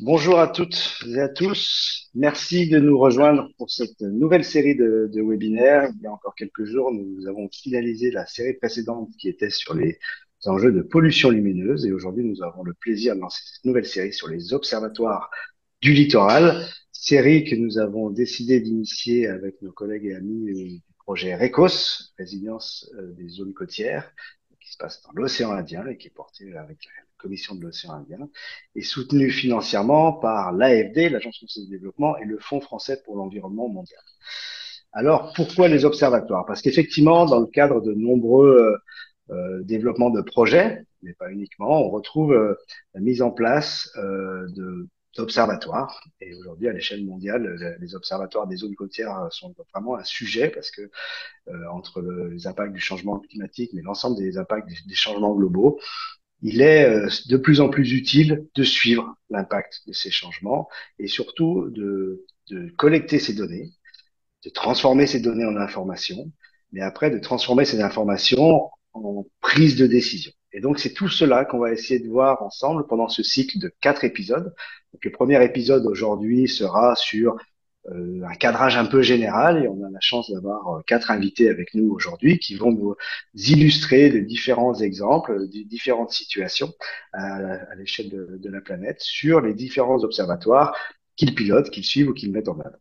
Bonjour à toutes et à tous. Merci de nous rejoindre pour cette nouvelle série de webinaires. Il y a encore quelques jours, nous avons finalisé la série précédente qui était sur les enjeux de pollution lumineuse et aujourd'hui, nous avons le plaisir de lancer cette nouvelle série sur les observatoires du littoral, série que nous avons décidé d'initier avec nos collègues et amis du projet RECOS, Résilience des zones côtières, qui se passe dans l'océan Indien et qui est porté avec la Commission de l'océan Indien et soutenu financièrement par l'AFD, l'Agence française de développement, et le Fonds français pour l'environnement mondial. Alors, pourquoi les observatoires? Parce qu'effectivement, dans le cadre de nombreux développements de projets, mais pas uniquement, on retrouve la mise en place d'observatoires. Et aujourd'hui, à l'échelle mondiale, les observatoires des zones côtières sont vraiment un sujet parce que entre les impacts du changement climatique, mais l'ensemble des impacts des changements globaux, il est de plus en plus utile de suivre l'impact de ces changements et surtout de collecter ces données, de transformer ces données en informations, mais après de transformer ces informations en prise de décision. Et donc c'est tout cela qu'on va essayer de voir ensemble pendant ce cycle de 4 épisodes. Donc, le premier épisode aujourd'hui sera sur un cadrage un peu général et on a la chance d'avoir 4 invités avec nous aujourd'hui qui vont nous illustrer de différents exemples, de différentes situations à l'échelle de la planète sur les différents observatoires qu'ils pilotent, qu'ils suivent ou qu'ils mettent en œuvre.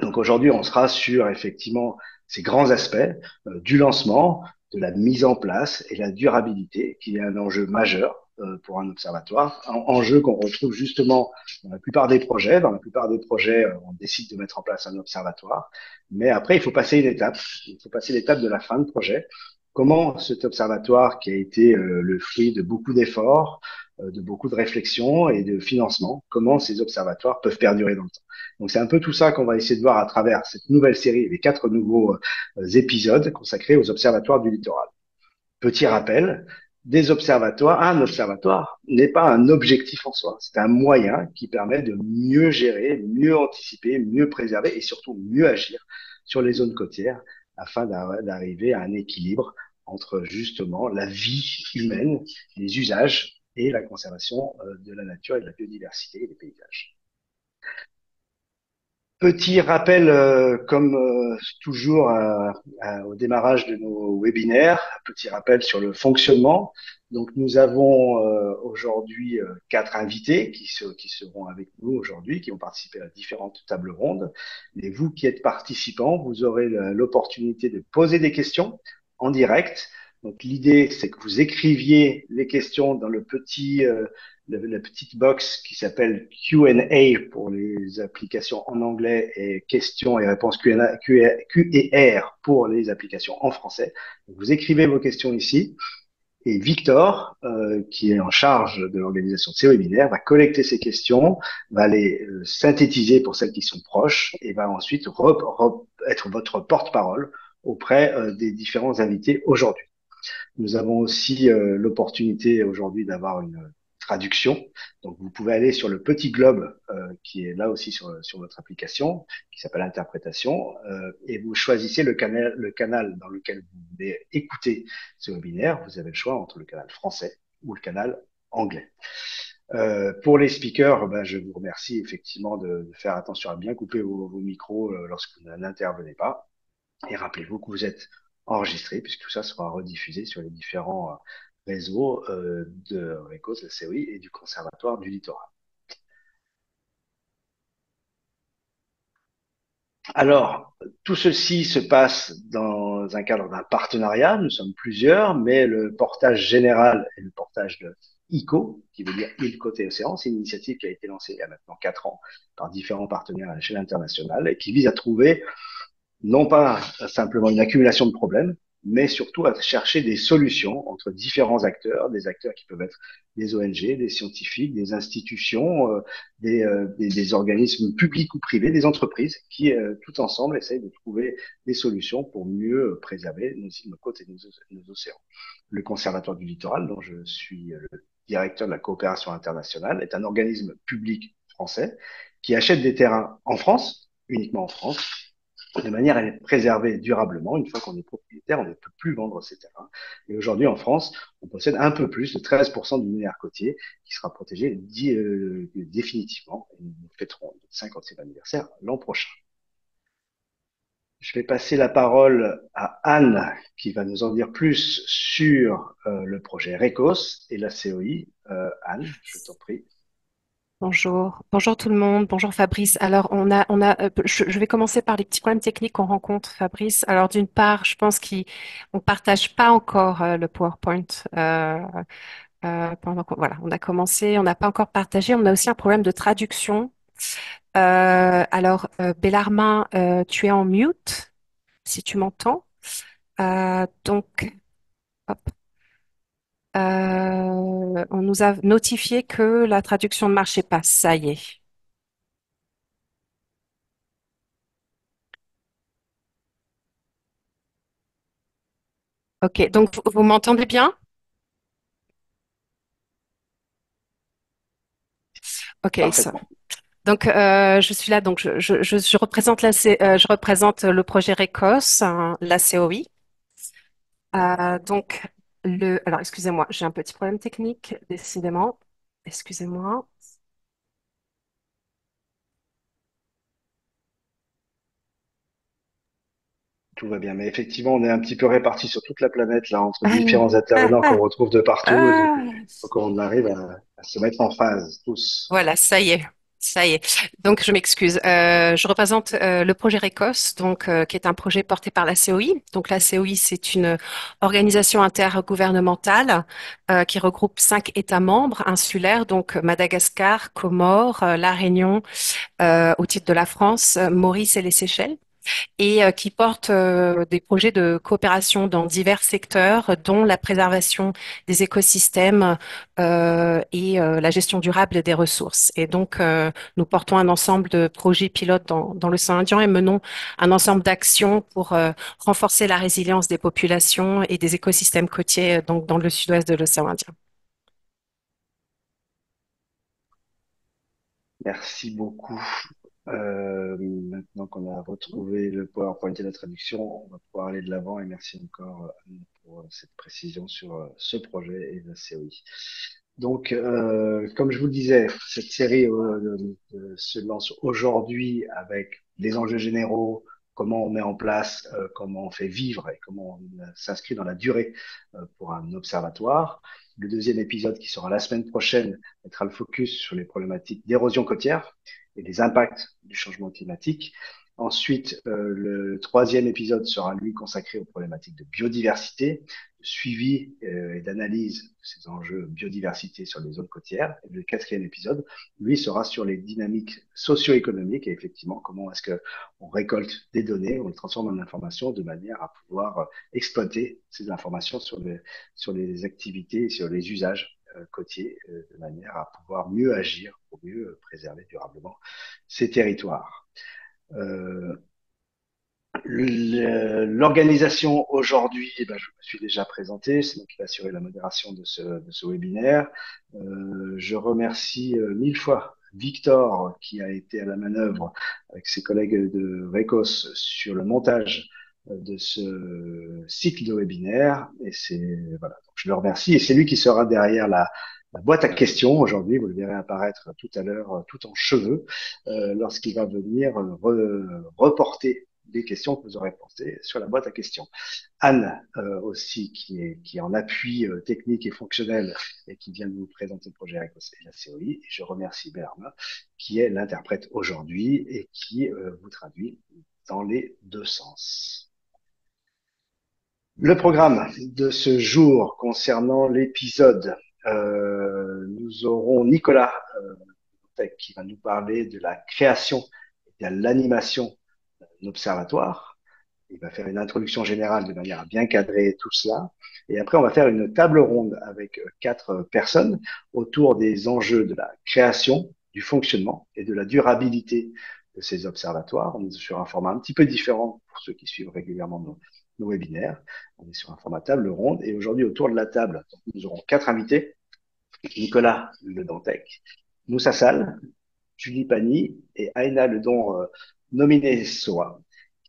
Donc aujourd'hui, on sera sur effectivement ces grands aspects du lancement, de la mise en place et la durabilité, qui est un enjeu majeur pour un observatoire, un enjeu qu'on retrouve justement dans la plupart des projets. Dans la plupart des projets, on décide de mettre en place un observatoire, mais après, il faut passer une étape. Il faut passer l'étape de la fin de projet. Comment cet observatoire, qui a été le fruit de beaucoup d'efforts, de beaucoup de réflexions et de financement, comment ces observatoires peuvent perdurer dans le temps. Donc c'est un peu tout ça qu'on va essayer de voir à travers cette nouvelle série, les 4 nouveaux épisodes consacrés aux observatoires du littoral. Petit rappel, des observatoires, un observatoire n'est pas un objectif en soi, c'est un moyen qui permet de mieux gérer, mieux anticiper, mieux préserver et surtout mieux agir sur les zones côtières afin d'arriver à un équilibre entre justement la vie humaine, les usages et la conservation de la nature et de la biodiversité et des paysages. Petit rappel, comme toujours au démarrage de nos webinaires, petit rappel sur le fonctionnement. Donc, nous avons aujourd'hui 4 invités qui seront avec nous aujourd'hui, qui ont participé à différentes tables rondes. Et vous qui êtes participants, vous aurez l'opportunité de poser des questions en direct. Donc, l'idée, c'est que vous écriviez les questions dans le la petite box qui s'appelle Q&A pour les applications en anglais et questions et réponses Q&R pour les applications en français. Donc, vous écrivez vos questions ici et Victor, qui est en charge de l'organisation de ces webinaires, va collecter ces questions, va les synthétiser pour celles qui sont proches et va ensuite être votre porte-parole auprès des différents invités aujourd'hui. Nous avons aussi l'opportunité aujourd'hui d'avoir une traduction. Donc, vous pouvez aller sur le petit globe qui est là aussi sur votre application, qui s'appelle Interprétation, et vous choisissez le canal dans lequel vous voulez écouter ce webinaire. Vous avez le choix entre le canal français ou le canal anglais. Pour les speakers, ben, je vous remercie effectivement de faire attention à bien couper vos micros lorsque vous n'intervenez pas. Et rappelez-vous que vous êtes enregistré, puisque tout ça sera rediffusé sur les différents réseaux de RECOS, la COI, et du Conservatoire du Littoral. Alors, tout ceci se passe dans un cadre d'un partenariat. Nous sommes plusieurs, mais le portage général est le portage de ICO, qui veut dire Île Côté Océan. C'est une initiative qui a été lancée il y a maintenant 4 ans par différents partenaires à l'échelle internationale et qui vise à trouver non pas simplement une accumulation de problèmes, mais surtout à chercher des solutions entre différents acteurs, des acteurs qui peuvent être des ONG, des scientifiques, des institutions, des organismes publics ou privés, des entreprises qui, tout ensemble, essayent de trouver des solutions pour mieux préserver nos côtes et nos océans. Le Conservatoire du littoral, dont je suis le directeur de la coopération internationale, est un organisme public français qui achète des terrains en France, uniquement en France, de manière à les préserver durablement. Une fois qu'on est propriétaire, on ne peut plus vendre ces terrains. Et aujourd'hui, en France, on possède un peu plus de 13% du linéaire côtier qui sera protégé définitivement. Et nous fêterons notre 50e anniversaire l'an prochain. Je vais passer la parole à Anne, qui va nous en dire plus sur le projet RECOS et la COI. Anne, je t'en prie. Bonjour, bonjour tout le monde, bonjour Fabrice. Alors je vais commencer par les petits problèmes techniques qu'on rencontre, Fabrice. Alors d'une part, je pense qu'on partage pas encore le PowerPoint. Voilà, on a commencé, on n'a pas encore partagé. On a aussi un problème de traduction. Bellarmin, tu es en mute si tu m'entends. Donc, hop. On nous a notifié que la traduction ne marchait pas. Ça y est. Ok, donc vous m'entendez bien? Ok, ça. Parfaitement. Donc je suis là, donc je représente je représente le projet RECOS, hein, la COI. Donc alors excusez-moi, j'ai un petit problème technique, décidément. Excusez-moi. Tout va bien. Mais effectivement, on est un petit peu répartis sur toute la planète, là, entre différents intervenants qu'on retrouve de partout. Et donc, faut qu'on arrive à se mettre en phase, tous. Voilà, ça y est. Ça y est. Donc, je m'excuse. Je représente le projet RECOS, qui est un projet porté par la COI. Donc, la COI, c'est une organisation intergouvernementale qui regroupe 5 États membres insulaires, donc Madagascar, Comores, La Réunion, au titre de la France, Maurice et les Seychelles et qui porte des projets de coopération dans divers secteurs, dont la préservation des écosystèmes et la gestion durable des ressources. Et donc, nous portons un ensemble de projets pilotes dans l'océan Indien et menons un ensemble d'actions pour renforcer la résilience des populations et des écosystèmes côtiers donc dans le sud-ouest de l'océan Indien. Merci beaucoup. Maintenant qu'on a retrouvé le PowerPoint et la traduction, on va pouvoir aller de l'avant et merci encore Anne, pour cette précision sur ce projet et la série. Donc, comme je vous le disais, cette série se lance aujourd'hui avec les enjeux généraux, comment on met en place, comment on fait vivre et comment on s'inscrit dans la durée pour un observatoire. Le deuxième épisode qui sera la semaine prochaine mettra le focus sur les problématiques d'érosion côtière et les impacts du changement climatique. Ensuite, le troisième épisode sera lui consacré aux problématiques de biodiversité, de suivi et d'analyse de ces enjeux biodiversité sur les zones côtières. Et le quatrième épisode, lui, sera sur les dynamiques socio-économiques et effectivement comment est-ce que on récolte des données, on les transforme en informations de manière à pouvoir exploiter ces informations sur les activités et sur les usages côtiers de manière à pouvoir mieux agir pour mieux préserver durablement ces territoires. Euh, L'organisation aujourd'hui, eh ben, je me suis déjà présenté, c'est moi qui vais assurer la modération de ce webinaire. Je remercie mille fois Victor qui a été à la manœuvre avec ses collègues de RECOS sur le montage de ce cycle de webinaire. Et c'est voilà, donc je le remercie et c'est lui qui sera derrière la boîte à questions aujourd'hui. Vous le verrez apparaître tout à l'heure, tout en cheveux, lorsqu'il va venir reporter des questions que vous aurez posées sur la boîte à questions. Anne aussi, qui est en appui technique et fonctionnel et qui vient de vous présenter le projet RECOS et la COI. Et je remercie Berma, qui est l'interprète aujourd'hui et qui vous traduit dans les deux sens. Le programme de ce jour concernant l'épisode, nous aurons Nicolas qui va nous parler de la création et de l'animation d'un observatoire. Il va faire une introduction générale de manière à bien cadrer tout cela. Et après, on va faire une table ronde avec 4 personnes autour des enjeux de la création, du fonctionnement et de la durabilité de ces observatoires. On est sur un format un petit peu différent pour ceux qui suivent régulièrement nos webinaires. On est sur un format table ronde. Et aujourd'hui, autour de la table, nous aurons 4 invités. Nicolas Le Dantec, Moussa Sall, Julie Pani et Aïna Ledon nominé SOA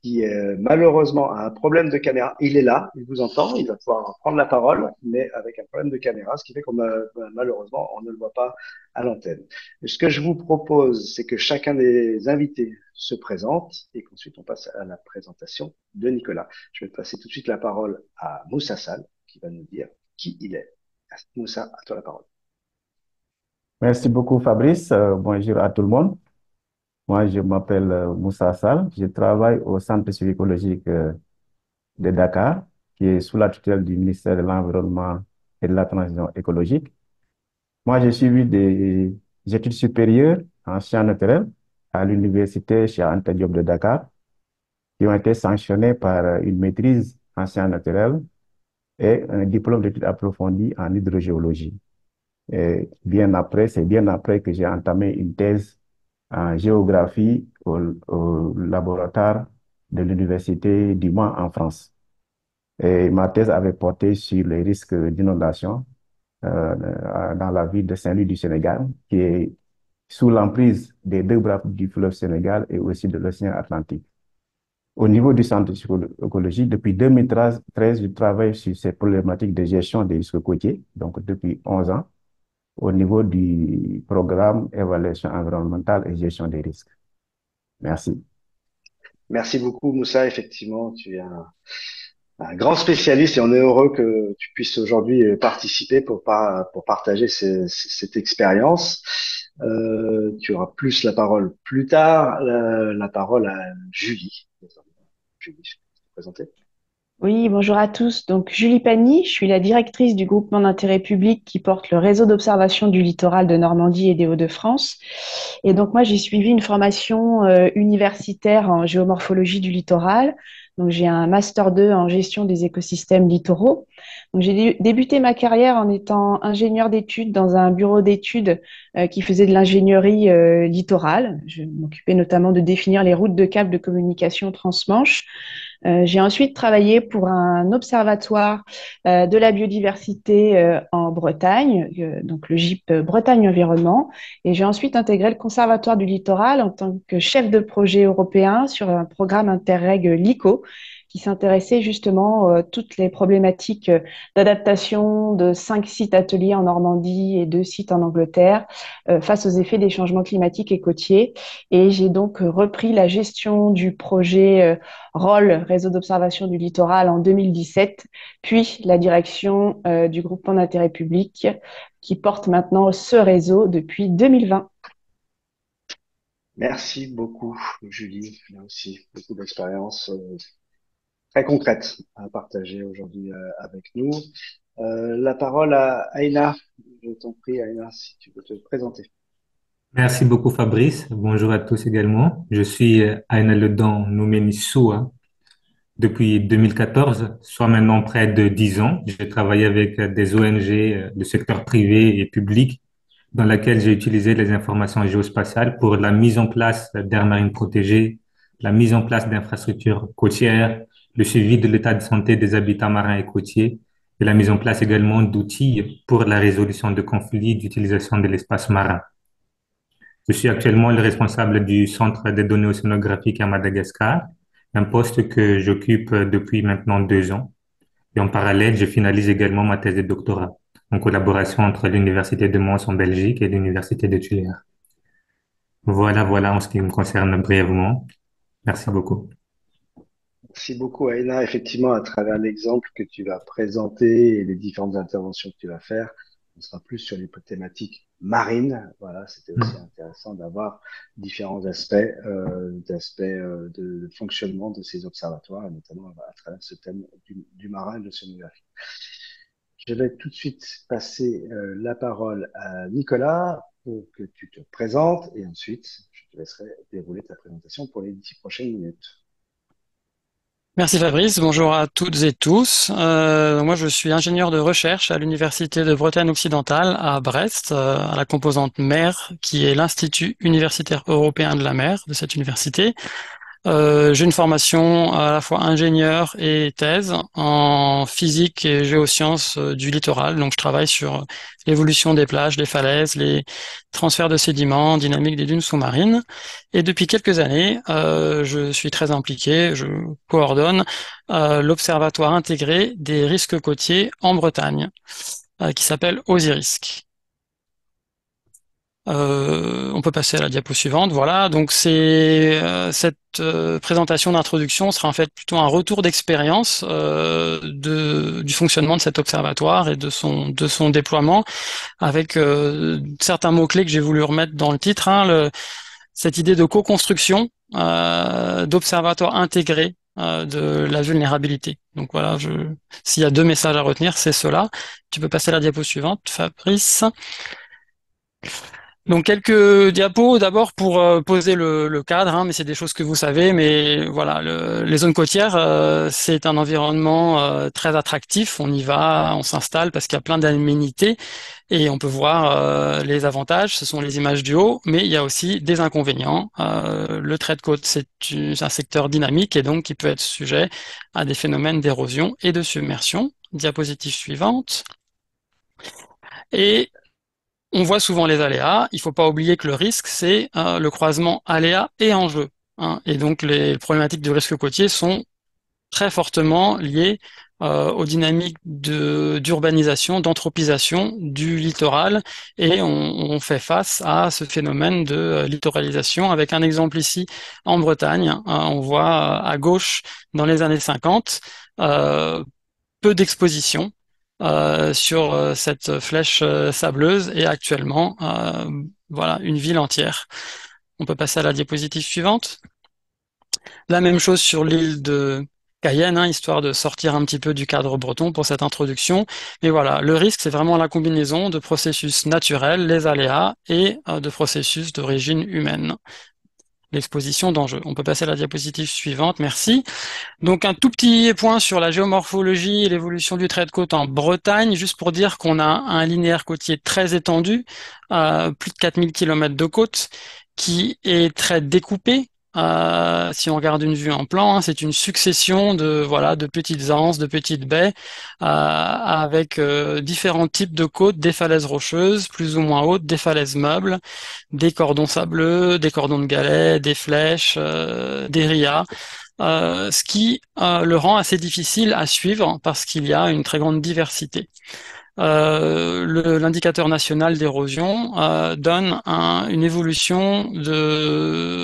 qui malheureusement a un problème de caméra. Il est là, il vous entend, il va pouvoir prendre la parole, mais avec un problème de caméra, ce qui fait qu'on malheureusement on ne le voit pas à l'antenne. Ce que je vous propose, c'est que chacun des invités se présente et qu'ensuite on passe à la présentation de Nicolas. Je vais passer tout de suite la parole à Moussa Sall, qui va nous dire qui il est. Moussa, à toi la parole. Merci beaucoup, Fabrice. Bonjour à tout le monde. Moi, je m'appelle Moussa Sall. Je travaille au Centre civique-écologique de Dakar, qui est sous la tutelle du ministère de l'Environnement et de la Transition écologique. Moi, j'ai suivi des études supérieures en sciences naturelles à l'université Cheikh Anta Diop de Dakar, qui ont été sanctionnées par une maîtrise en sciences naturelles et un diplôme d'études approfondies en hydrogéologie. Et c'est bien après que j'ai entamé une thèse en géographie au laboratoire de l'Université du Mans en France. Et ma thèse avait porté sur les risques d'inondation dans la ville de Saint-Louis du Sénégal, qui est sous l'emprise des deux bras du fleuve Sénégal et aussi de l'océan Atlantique. Au niveau du centre écologique, depuis 2013, je travaille sur ces problématiques de gestion des risques côtiers, donc depuis 11 ans, au niveau du programme évaluation environnementale et gestion des risques. Merci. Merci beaucoup, Moussa. Effectivement, tu es un grand spécialiste et on est heureux que tu puisses aujourd'hui participer pour partager cette expérience. Tu auras plus la parole plus tard. La parole à Julie. Julie, je vais te présenter. Oui, bonjour à tous. Donc, Julie Pagny, je suis la directrice du groupement d'intérêt public qui porte le réseau d'observation du littoral de Normandie et des Hauts-de-France. Et donc, moi, j'ai suivi une formation universitaire en géomorphologie du littoral. Donc, j'ai un master 2 en gestion des écosystèmes littoraux. Donc, j'ai débuté ma carrière en étant ingénieur d'études dans un bureau d'études qui faisait de l'ingénierie littorale. Je m'occupais notamment de définir les routes de câbles de communication transmanche. J'ai ensuite travaillé pour un observatoire de la biodiversité en Bretagne, donc le GIP Bretagne Environnement. Et j'ai ensuite intégré le Conservatoire du littoral en tant que chef de projet européen sur un programme Interreg LICO qui s'intéressait justement à toutes les problématiques d'adaptation de 5 sites ateliers en Normandie et 2 sites en Angleterre face aux effets des changements climatiques et côtiers. Et j'ai donc repris la gestion du projet ROL, Réseau d'observation du littoral, en 2017, puis la direction du groupement d'intérêt public qui porte maintenant ce réseau depuis 2020. Merci beaucoup, Julie. Il y a aussi beaucoup d'expérience très concrètes à partager aujourd'hui avec nous. La parole à Aïna. Je t'en prie, Aïna, si tu peux te présenter. Merci beaucoup Fabrice. Bonjour à tous également. Je suis Aïna Ledan Noumeni Soua depuis 2014, soit maintenant près de 10 ans. J'ai travaillé avec des ONG du secteur privé et public dans laquelle j'ai utilisé les informations géospatiales pour la mise en place d'aires marines protégées, la mise en place d'infrastructures côtières, le suivi de l'état de santé des habitats marins et côtiers et la mise en place également d'outils pour la résolution de conflits d'utilisation de l'espace marin. Je suis actuellement le responsable du Centre des données océanographiques à Madagascar, un poste que j'occupe depuis maintenant 2 ans. Et en parallèle, je finalise également ma thèse de doctorat en collaboration entre l'Université de Mons en Belgique et l'Université de Tulln. Voilà en ce qui me concerne brièvement. Merci beaucoup. Merci beaucoup, Aïna. Effectivement, à travers l'exemple que tu vas présenter et les différentes interventions que tu vas faire, on sera plus sur les thématiques marines. Voilà, c'était aussi intéressant d'avoir différents aspects de fonctionnement de ces observatoires, et notamment à travers ce thème du marin et de l'océanographie. Je vais tout de suite passer la parole à Nicolas pour que tu te présentes et ensuite je te laisserai dérouler ta présentation pour les 10 prochaines minutes. Merci Fabrice, bonjour à toutes et tous. Moi je suis ingénieur de recherche à l'Université de Bretagne occidentale à Brest, à la composante mer, qui est l'Institut universitaire européen de la mer de cette université. J'ai une formation à la fois ingénieur et thèse en physique et géosciences du littoral. Donc, je travaille sur l'évolution des plages, des falaises, les transferts de sédiments, dynamique des dunes sous-marines. Et depuis quelques années, je suis très impliqué, je coordonne l'Observatoire intégré des risques côtiers en Bretagne, qui s'appelle OSIRISC. On peut passer à la diapo suivante. Voilà, donc cette présentation d'introduction sera en fait plutôt un retour d'expérience du fonctionnement de cet observatoire et de son déploiement, avec certains mots-clés que j'ai voulu remettre dans le titre, hein, cette idée de co-construction d'observatoire intégré de la vulnérabilité. Donc voilà, s'il y a deux messages à retenir, c'est cela. Tu peux passer à la diapo suivante, Fabrice. Donc quelques diapos d'abord pour poser le cadre, hein, mais c'est des choses que vous savez. Mais voilà, les zones côtières, c'est un environnement très attractif. On y va, on s'installe parce qu'il y a plein d'aménités et on peut voir les avantages. Ce sont les images du haut, mais il y a aussi des inconvénients. Le trait de côte, c'est un secteur dynamique et donc qui peut être sujet à des phénomènes d'érosion et de submersion. Diapositive suivante. Et on voit souvent les aléas. Il ne faut pas oublier que le risque, c'est le croisement aléas et enjeux, hein. Et donc, les problématiques de risque côtier sont très fortement liées aux dynamiques d'urbanisation, d'anthropisation du littoral. Et on fait face à ce phénomène de littoralisation avec un exemple ici en Bretagne. On voit à gauche, dans les années 50, peu d'exposition sur cette flèche sableuse et actuellement, voilà, une ville entière. On peut passer à la diapositive suivante. La même chose sur l'île de Cayenne, hein, histoire de sortir un petit peu du cadre breton pour cette introduction. Mais voilà, le risque, c'est vraiment la combinaison de processus naturels, les aléas, et de processus d'origine humaine. L'exposition d'enjeux. On peut passer à la diapositive suivante, merci. Donc un tout petit point sur la géomorphologie et l'évolution du trait de côte en Bretagne, juste pour dire qu'on a un linéaire côtier très étendu, plus de 4000 km de côte, qui est très découpé. Si on regarde une vue en plan, hein, c'est une succession de petites anses, de petites baies, avec différents types de côtes, des falaises rocheuses plus ou moins hautes, des falaises meubles, des cordons sableux, des cordons de galets, des flèches, des rias. Ce qui le rend assez difficile à suivre parce qu'il y a une très grande diversité. L'indicateur national d'érosion donne une évolution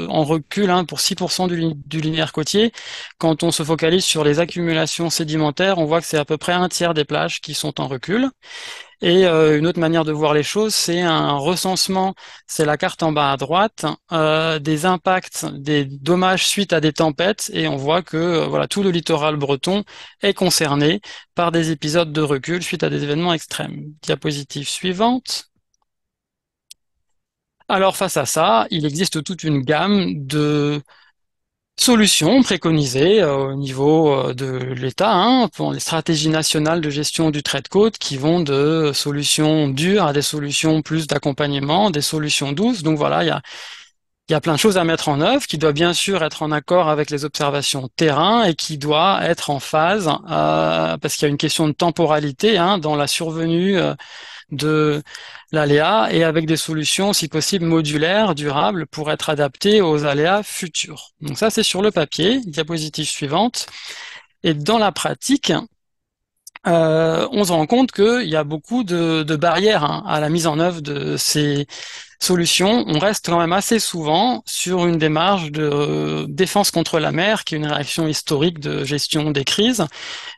en recul, hein, pour 6% du linéaire côtier. Quand on se focalise sur les accumulations sédimentaires, on voit que c'est à peu près un tiers des plages qui sont en recul. Et une autre manière de voir les choses, c'est un recensement, c'est la carte en bas à droite, des impacts, des dommages suite à des tempêtes, et on voit que voilà, tout le littoral breton est concerné par des épisodes de recul suite à des événements extrêmes. Diapositive suivante. Alors face à ça, il existe toute une gamme de solutions préconisées au niveau de l'État, hein, pour les stratégies nationales de gestion du trait de côte qui vont de solutions dures à des solutions plus d'accompagnement, des solutions douces. Donc voilà, il y a plein de choses à mettre en œuvre qui doit bien sûr être en accord avec les observations terrain et qui doit être en phase, parce qu'il y a une question de temporalité, hein, dans la survenue de l'aléa et avec des solutions, si possible, modulaires, durables, pour être adaptées aux aléas futurs. Donc ça, c'est sur le papier. Diapositive suivante. Et dans la pratique, on se rend compte qu'il y a beaucoup de barrières, hein, à la mise en œuvre de ces solutions. On reste quand même assez souvent sur une démarche de défense contre la mer, qui est une réaction historique de gestion des crises.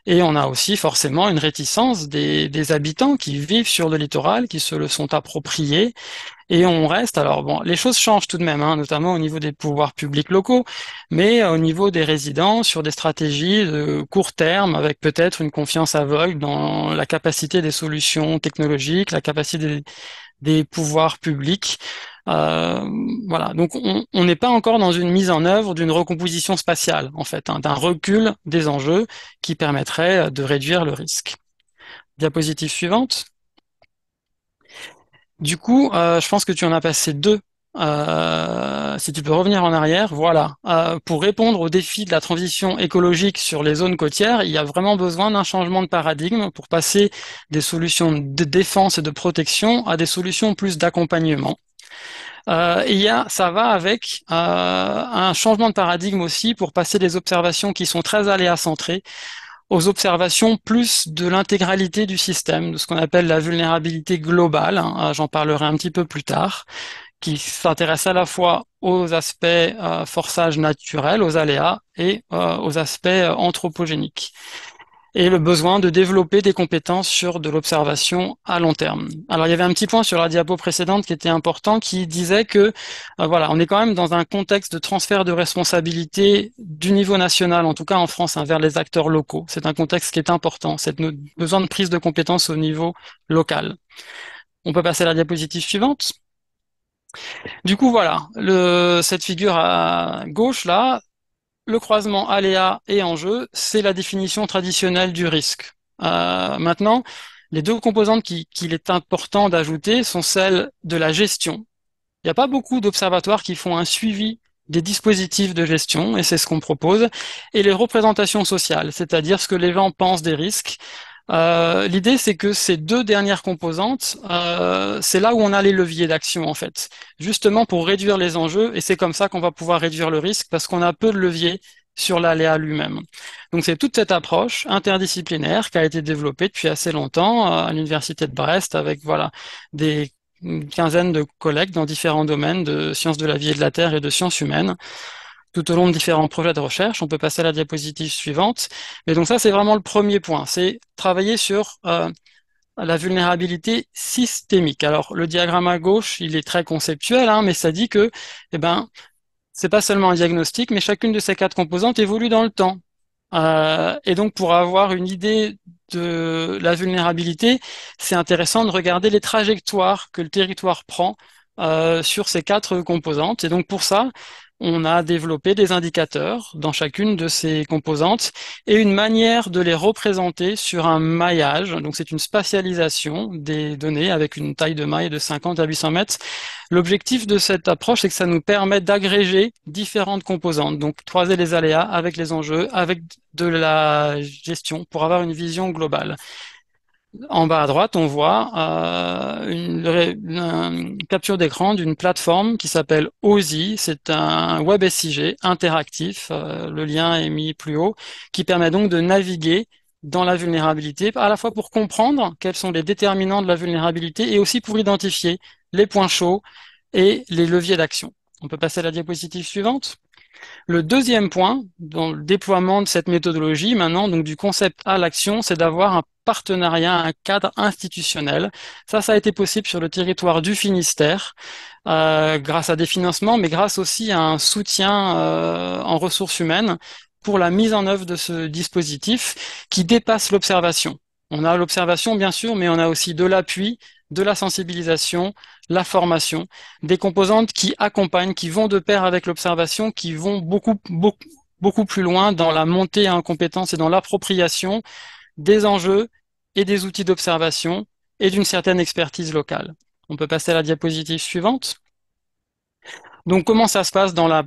Et on a aussi forcément une réticence des habitants qui vivent sur le littoral, qui se le sont appropriés. Et on reste, alors bon, les choses changent tout de même, hein, notamment au niveau des pouvoirs publics locaux, mais au niveau des résidents, sur des stratégies de court terme, avec peut-être une confiance aveugle dans la capacité des solutions technologiques, la capacité des pouvoirs publics. Voilà, donc on n'est pas encore dans une mise en œuvre d'une recomposition spatiale, en fait, hein, d'un recul des enjeux qui permettrait de réduire le risque. Diapositive suivante. Du coup, je pense que tu en as passé deux Si tu peux revenir en arrière, voilà. Pour répondre aux défis de la transition écologique sur les zones côtières, il y a vraiment besoin d'un changement de paradigme pour passer des solutions de défense et de protection à des solutions plus d'accompagnement. Ça va avec un changement de paradigme aussi pour passer des observations qui sont très aléa-centrées aux observations plus de l'intégralité du système, de ce qu'on appelle la vulnérabilité globale. J'en parlerai un petit peu plus tard, qui s'intéresse à la fois aux aspects forçage naturel, aux aléas, et aux aspects anthropogéniques. Et le besoin de développer des compétences sur de l'observation à long terme. Alors il y avait un petit point sur la diapo précédente qui était important, qui disait que voilà, on est quand même dans un contexte de transfert de responsabilité du niveau national, en tout cas en France, vers les acteurs locaux. C'est un contexte qui est important, c'est notre besoin de prise de compétences au niveau local. On peut passer à la diapositive suivante. Du coup, voilà, cette figure à gauche là, le croisement aléa et enjeu, c'est la définition traditionnelle du risque. Maintenant, les deux composantes qu'il est important d'ajouter sont celles de la gestion. Il n'y a pas beaucoup d'observatoires qui font un suivi des dispositifs de gestion, et c'est ce qu'on propose, et les représentations sociales, c'est-à-dire ce que les gens pensent des risques. L'idée, c'est que ces deux dernières composantes, c'est là où on a les leviers d'action, en fait, justement pour réduire les enjeux, et c'est comme ça qu'on va pouvoir réduire le risque, parce qu'on a peu de leviers sur l'aléa lui-même. Donc c'est toute cette approche interdisciplinaire qui a été développée depuis assez longtemps à l'Université de Brest, avec voilà une quinzaine de collègues dans différents domaines de sciences de la vie et de la terre et de sciences humaines, tout au long de différents projets de recherche. On peut passer à la diapositive suivante. Mais donc ça, c'est vraiment le premier point, c'est travailler sur la vulnérabilité systémique. Alors, le diagramme à gauche, il est très conceptuel, mais ça dit que, c'est pas seulement un diagnostic, mais chacune de ces quatre composantes évolue dans le temps. Et donc, pour avoir une idée de la vulnérabilité, c'est intéressant de regarder les trajectoires que le territoire prend sur ces quatre composantes. Et donc, pour ça, on a développé des indicateurs dans chacune de ces composantes et une manière de les représenter sur un maillage. Donc, c'est une spatialisation des données avec une taille de maille de 50 à 800 mètres. L'objectif de cette approche, c'est que ça nous permet d'agréger différentes composantes, donc croiser les aléas avec les enjeux, avec de la gestion pour avoir une vision globale. En bas à droite, on voit une capture d'écran d'une plateforme qui s'appelle OSI. C'est un web SIG interactif, le lien est mis plus haut, qui permet donc de naviguer dans la vulnérabilité, à la fois pour comprendre quels sont les déterminants de la vulnérabilité et aussi pour identifier les points chauds et les leviers d'action. On peut passer à la diapositive suivante. Le deuxième point dans le déploiement de cette méthodologie, maintenant, donc du concept à l'action, c'est d'avoir un partenariat, un cadre institutionnel. Ça a été possible sur le territoire du Finistère, grâce à des financements, mais grâce aussi à un soutien en ressources humaines pour la mise en œuvre de ce dispositif qui dépasse l'observation. On a l'observation, bien sûr, mais on a aussi de l'appui, de la sensibilisation, la formation, des composantes qui accompagnent, qui vont de pair avec l'observation, qui vont beaucoup plus loin dans la montée en compétences et dans l'appropriation des enjeux et des outils d'observation et d'une certaine expertise locale. On peut passer à la diapositive suivante. Donc, comment ça se passe dans la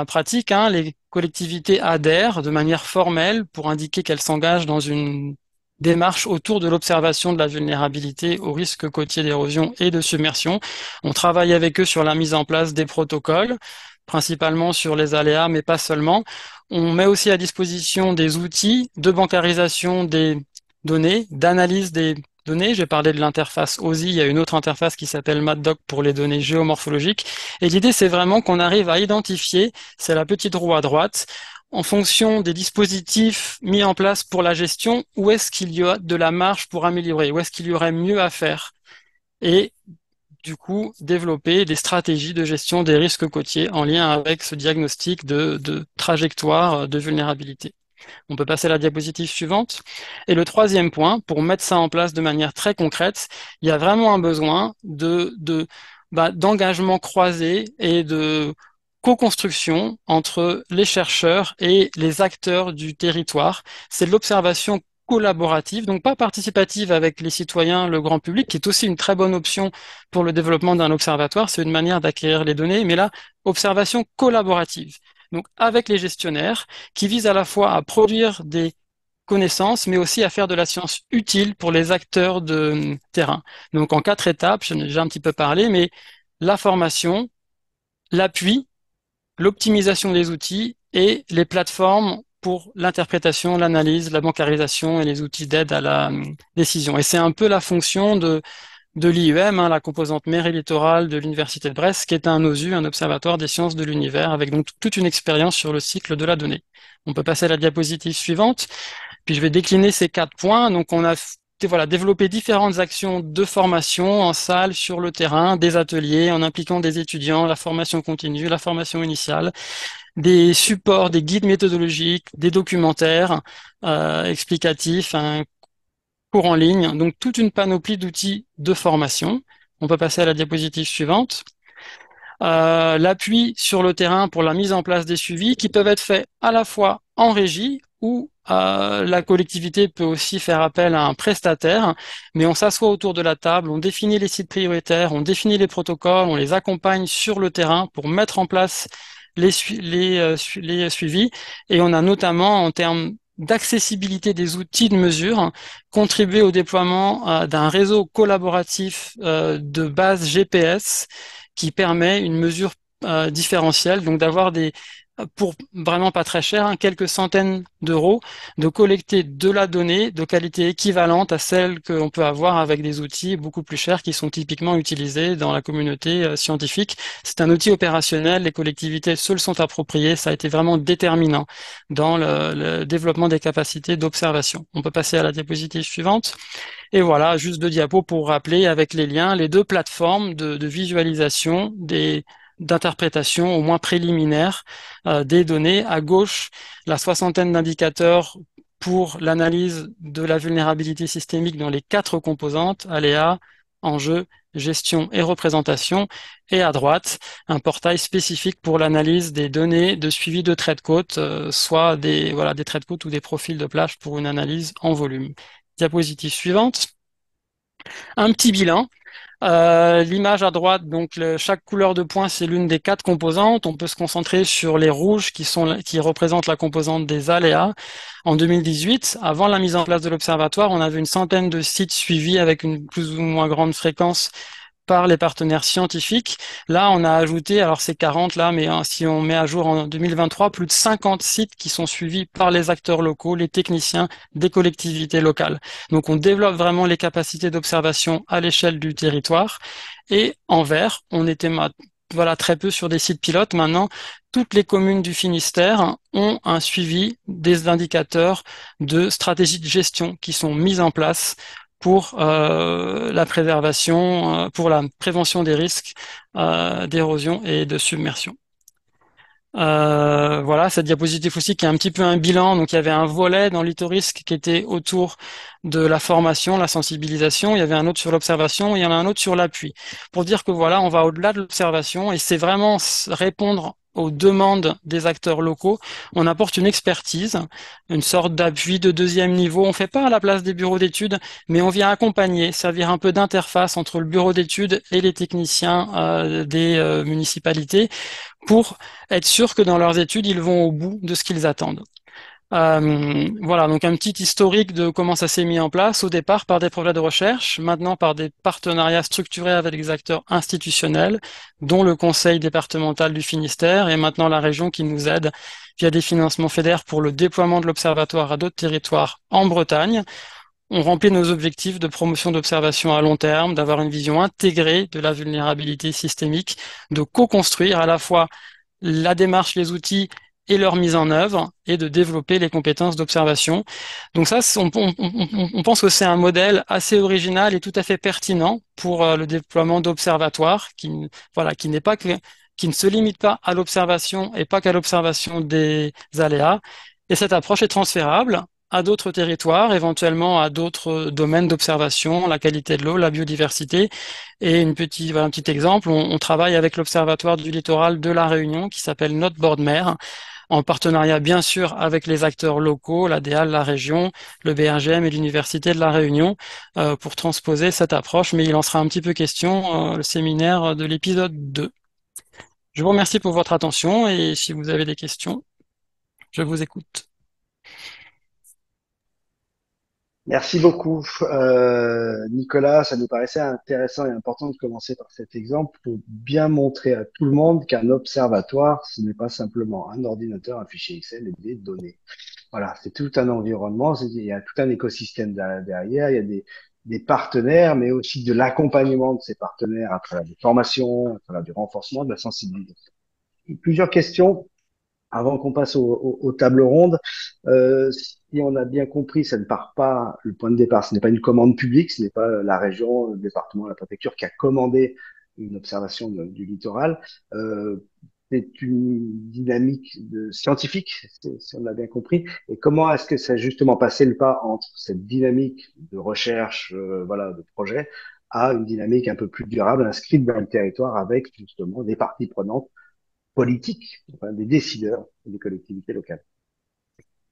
pratique, Les collectivités adhèrent de manière formelle pour indiquer qu'elles s'engagent dans une démarche autour de l'observation de la vulnérabilité aux risques côtiers d'érosion et de submersion. On travaille avec eux sur la mise en place des protocoles, principalement sur les aléas, mais pas seulement. On met aussi à disposition des outils de bancarisation des données, d'analyse des données. J'ai parlé de l'interface OSI, il y a une autre interface qui s'appelle MatDoc pour les données géomorphologiques. Et l'idée, c'est vraiment qu'on arrive à identifier, c'est la petite roue à droite, en fonction des dispositifs mis en place pour la gestion, où est-ce qu'il y a de la marge pour améliorer, où est-ce qu'il y aurait mieux à faire. Et du coup, développer des stratégies de gestion des risques côtiers en lien avec ce diagnostic de trajectoire de vulnérabilité. On peut passer à la diapositive suivante. Et le troisième point, pour mettre ça en place de manière très concrète, il y a vraiment un besoin d'engagement croisé et de co-construction entre les chercheurs et les acteurs du territoire. C'est de l'observation collaborative, donc pas participative avec les citoyens, le grand public, qui est aussi une très bonne option pour le développement d'un observatoire. C'est une manière d'acquérir les données, mais là, observation collaborative. Donc avec les gestionnaires, qui visent à la fois à produire des connaissances, mais aussi à faire de la science utile pour les acteurs de terrain. Donc en 4 étapes, j'en ai déjà un petit peu parlé, mais la formation, l'appui, l'optimisation des outils et les plateformes pour l'interprétation, l'analyse, la bancarisation et les outils d'aide à la décision. Et c'est un peu la fonction de l'IEM, la composante mer et littoral de l'Université de Brest, qui est un OSU, un observatoire des sciences de l'univers, avec donc toute une expérience sur le cycle de la donnée. On peut passer à la diapositive suivante, puis je vais décliner ces 4 points. Donc on a développé différentes actions de formation en salle, sur le terrain, des ateliers en impliquant des étudiants, la formation continue, la formation initiale, des supports, des guides méthodologiques, des documentaires explicatifs, un cours en ligne, donc toute une panoplie d'outils de formation. On peut passer à la diapositive suivante. L'appui sur le terrain pour la mise en place des suivis qui peuvent être faits à la fois en régie ou la collectivité peut aussi faire appel à un prestataire, mais on s'assoit autour de la table, on définit les sites prioritaires, on définit les protocoles, on les accompagne sur le terrain pour mettre en place les suivis, et on a notamment, en termes d'accessibilité des outils de mesure, contribué au déploiement d'un réseau collaboratif de bases GPS qui permet une mesure différentielle, donc d'avoir pour vraiment pas très cher, quelques centaines d'euros, de collecter de la donnée de qualité équivalente à celle qu'on peut avoir avec des outils beaucoup plus chers qui sont typiquement utilisés dans la communauté scientifique. C'est un outil opérationnel, les collectivités se le sont appropriés, ça a été vraiment déterminant dans le développement des capacités d'observation. On peut passer à la diapositive suivante. Et voilà, juste 2 diapos pour rappeler avec les liens les 2 plateformes de visualisation d'interprétation au moins préliminaire des données. À gauche, la soixantaine d'indicateurs pour l'analyse de la vulnérabilité systémique dans les 4 composantes, aléas, enjeux, gestion et représentation. Et à droite, un portail spécifique pour l'analyse des données de suivi de traits de côte, soit des traits de côte ou des profils de plage pour une analyse en volume. Diapositive suivante. Un petit bilan. L'image à droite, donc chaque couleur de point, c'est l'une des 4 composantes. On peut se concentrer sur les rouges qui représentent la composante des aléas. En 2018, avant la mise en place de l'observatoire, on avait une centaine de sites suivis avec une plus ou moins grande fréquence par les partenaires scientifiques. Là, on a ajouté, alors c'est 40 là, mais si on met à jour en 2023, plus de 50 sites qui sont suivis par les acteurs locaux, les techniciens des collectivités locales. Donc on développe vraiment les capacités d'observation à l'échelle du territoire. Et en vert, on était très peu sur des sites pilotes. Maintenant, toutes les communes du Finistère ont un suivi des indicateurs de stratégie de gestion qui sont mis en place pour la préservation, pour la prévention des risques d'érosion et de submersion. Voilà, cette diapositive aussi qui est un petit peu un bilan. Donc il y avait un volet dans l'ITORISC qui était autour de la formation, la sensibilisation. Il y avait un autre sur l'observation, il y en a un autre sur l'appui. Pour dire que voilà, on va au-delà de l'observation et c'est vraiment répondre aux demandes des acteurs locaux. On apporte une expertise, une sorte d'appui de 2e niveau. On fait pas à la place des bureaux d'études, mais on vient accompagner, servir un peu d'interface entre le bureau d'études et les techniciens des municipalités pour être sûr que dans leurs études, ils vont au bout de ce qu'ils attendent. Voilà, donc un petit historique de comment ça s'est mis en place, au départ par des projets de recherche, maintenant par des partenariats structurés avec des acteurs institutionnels, dont le Conseil départemental du Finistère et maintenant la région qui nous aide via des financements fédères pour le déploiement de l'observatoire à d'autres territoires en Bretagne. On remplit nos objectifs de promotion d'observation à long terme, d'avoir une vision intégrée de la vulnérabilité systémique, de co-construire à la fois la démarche, les outils et leur mise en œuvre, et de développer les compétences d'observation. Donc ça, on pense que c'est un modèle assez original et tout à fait pertinent pour le déploiement d'observatoires qui n'est pas qui ne se limite pas à l'observation et pas qu'à l'observation des aléas. Et cette approche est transférable à d'autres territoires, éventuellement à d'autres domaines d'observation, la qualité de l'eau, la biodiversité. Et un petit exemple, on travaille avec l'Observatoire du littoral de La Réunion qui s'appelle Notre Bord de Mer en partenariat bien sûr avec les acteurs locaux, l'ADEAL, la région, le BRGM et l'Université de La Réunion, pour transposer cette approche, mais il en sera un petit peu question, le séminaire de l'épisode 2. Je vous remercie pour votre attention et si vous avez des questions, je vous écoute. Merci beaucoup, Nicolas. Ça nous paraissait intéressant et important de commencer par cet exemple pour bien montrer à tout le monde qu'un observatoire, ce n'est pas simplement un ordinateur, un fichier Excel et des données. Voilà, c'est tout un environnement, il y a tout un écosystème derrière, il y a des partenaires, mais aussi de l'accompagnement de ces partenaires à travers des formations, à travers du renforcement, de la sensibilisation. Plusieurs questions avant qu'on passe aux tables rondes. Si on a bien compris, ça ne part pas, le point de départ, ce n'est pas une commande publique, ce n'est pas la région, le département, la préfecture qui a commandé une observation du littoral. C'est une dynamique scientifique, si on l'a bien compris. Et comment est-ce que ça a justement passé le pas entre cette dynamique de recherche, voilà, de projet, à une dynamique un peu plus durable, inscrite dans le territoire avec justement des parties prenantes politiques, enfin, des décideurs et des collectivités locales.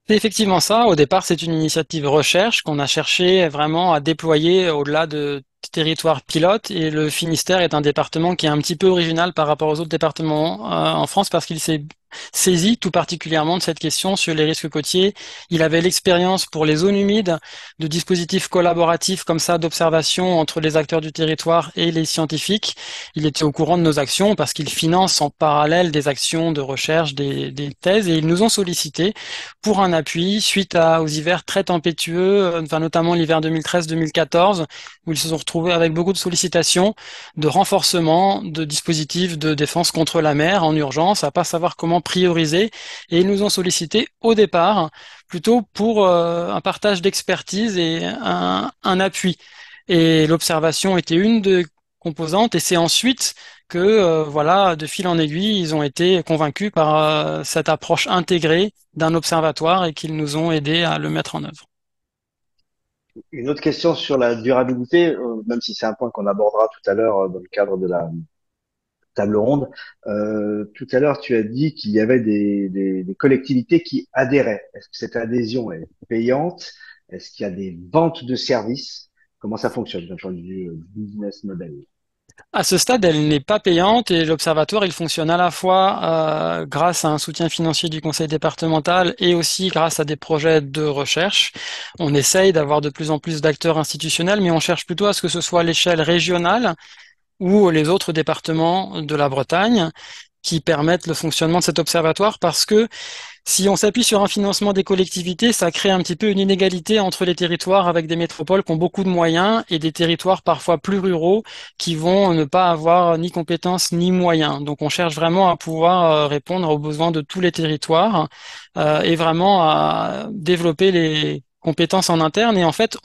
C'est effectivement ça. Au départ, c'est une initiative recherche qu'on a cherché vraiment à déployer au-delà de territoires pilotes. Et le Finistère est un département qui est un petit peu original par rapport aux autres départements en France parce qu'il s'est saisi tout particulièrement de cette question sur les risques côtiers. Il avait l'expérience pour les zones humides de dispositifs collaboratifs comme ça d'observation entre les acteurs du territoire et les scientifiques. Il était au courant de nos actions parce qu'il finance en parallèle des actions de recherche, des thèses et ils nous ont sollicité pour un appui suite aux hivers très tempétueux, enfin notamment l'hiver 2013-2014 où ils se sont retrouvés avec beaucoup de sollicitations de renforcement de dispositifs de défense contre la mer en urgence, à pas savoir comment prioriser. Et ils nous ont sollicité au départ plutôt pour un partage d'expertise et un appui. Et l'observation était une des composantes. Et c'est ensuite que, voilà, de fil en aiguille, ils ont été convaincus par cette approche intégrée d'un observatoire et qu'ils nous ont aidés à le mettre en œuvre. Une autre question sur la durabilité, même si c'est un point qu'on abordera tout à l'heure dans le cadre de la table ronde. Tout à l'heure, tu as dit qu'il y avait des collectivités qui adhéraient. Est-ce que cette adhésion est payante? Est-ce qu'il y a des ventes de services? Comment ça fonctionne d'un point de vue business model? À ce stade, elle n'est pas payante et l'observatoire, il fonctionne à la fois grâce à un soutien financier du conseil départemental et aussi grâce à des projets de recherche. On essaye d'avoir de plus en plus d'acteurs institutionnels, mais on cherche plutôt à ce que ce soit à l'échelle régionale ou les autres départements de la Bretagne qui permettent le fonctionnement de cet observatoire parce que si on s'appuie sur un financement des collectivités, ça crée un petit peu une inégalité entre les territoires avec des métropoles qui ont beaucoup de moyens et des territoires parfois plus ruraux qui vont ne pas avoir ni compétences ni moyens. Donc on cherche vraiment à pouvoir répondre aux besoins de tous les territoires et vraiment à développer les compétences en interne. Et en fait,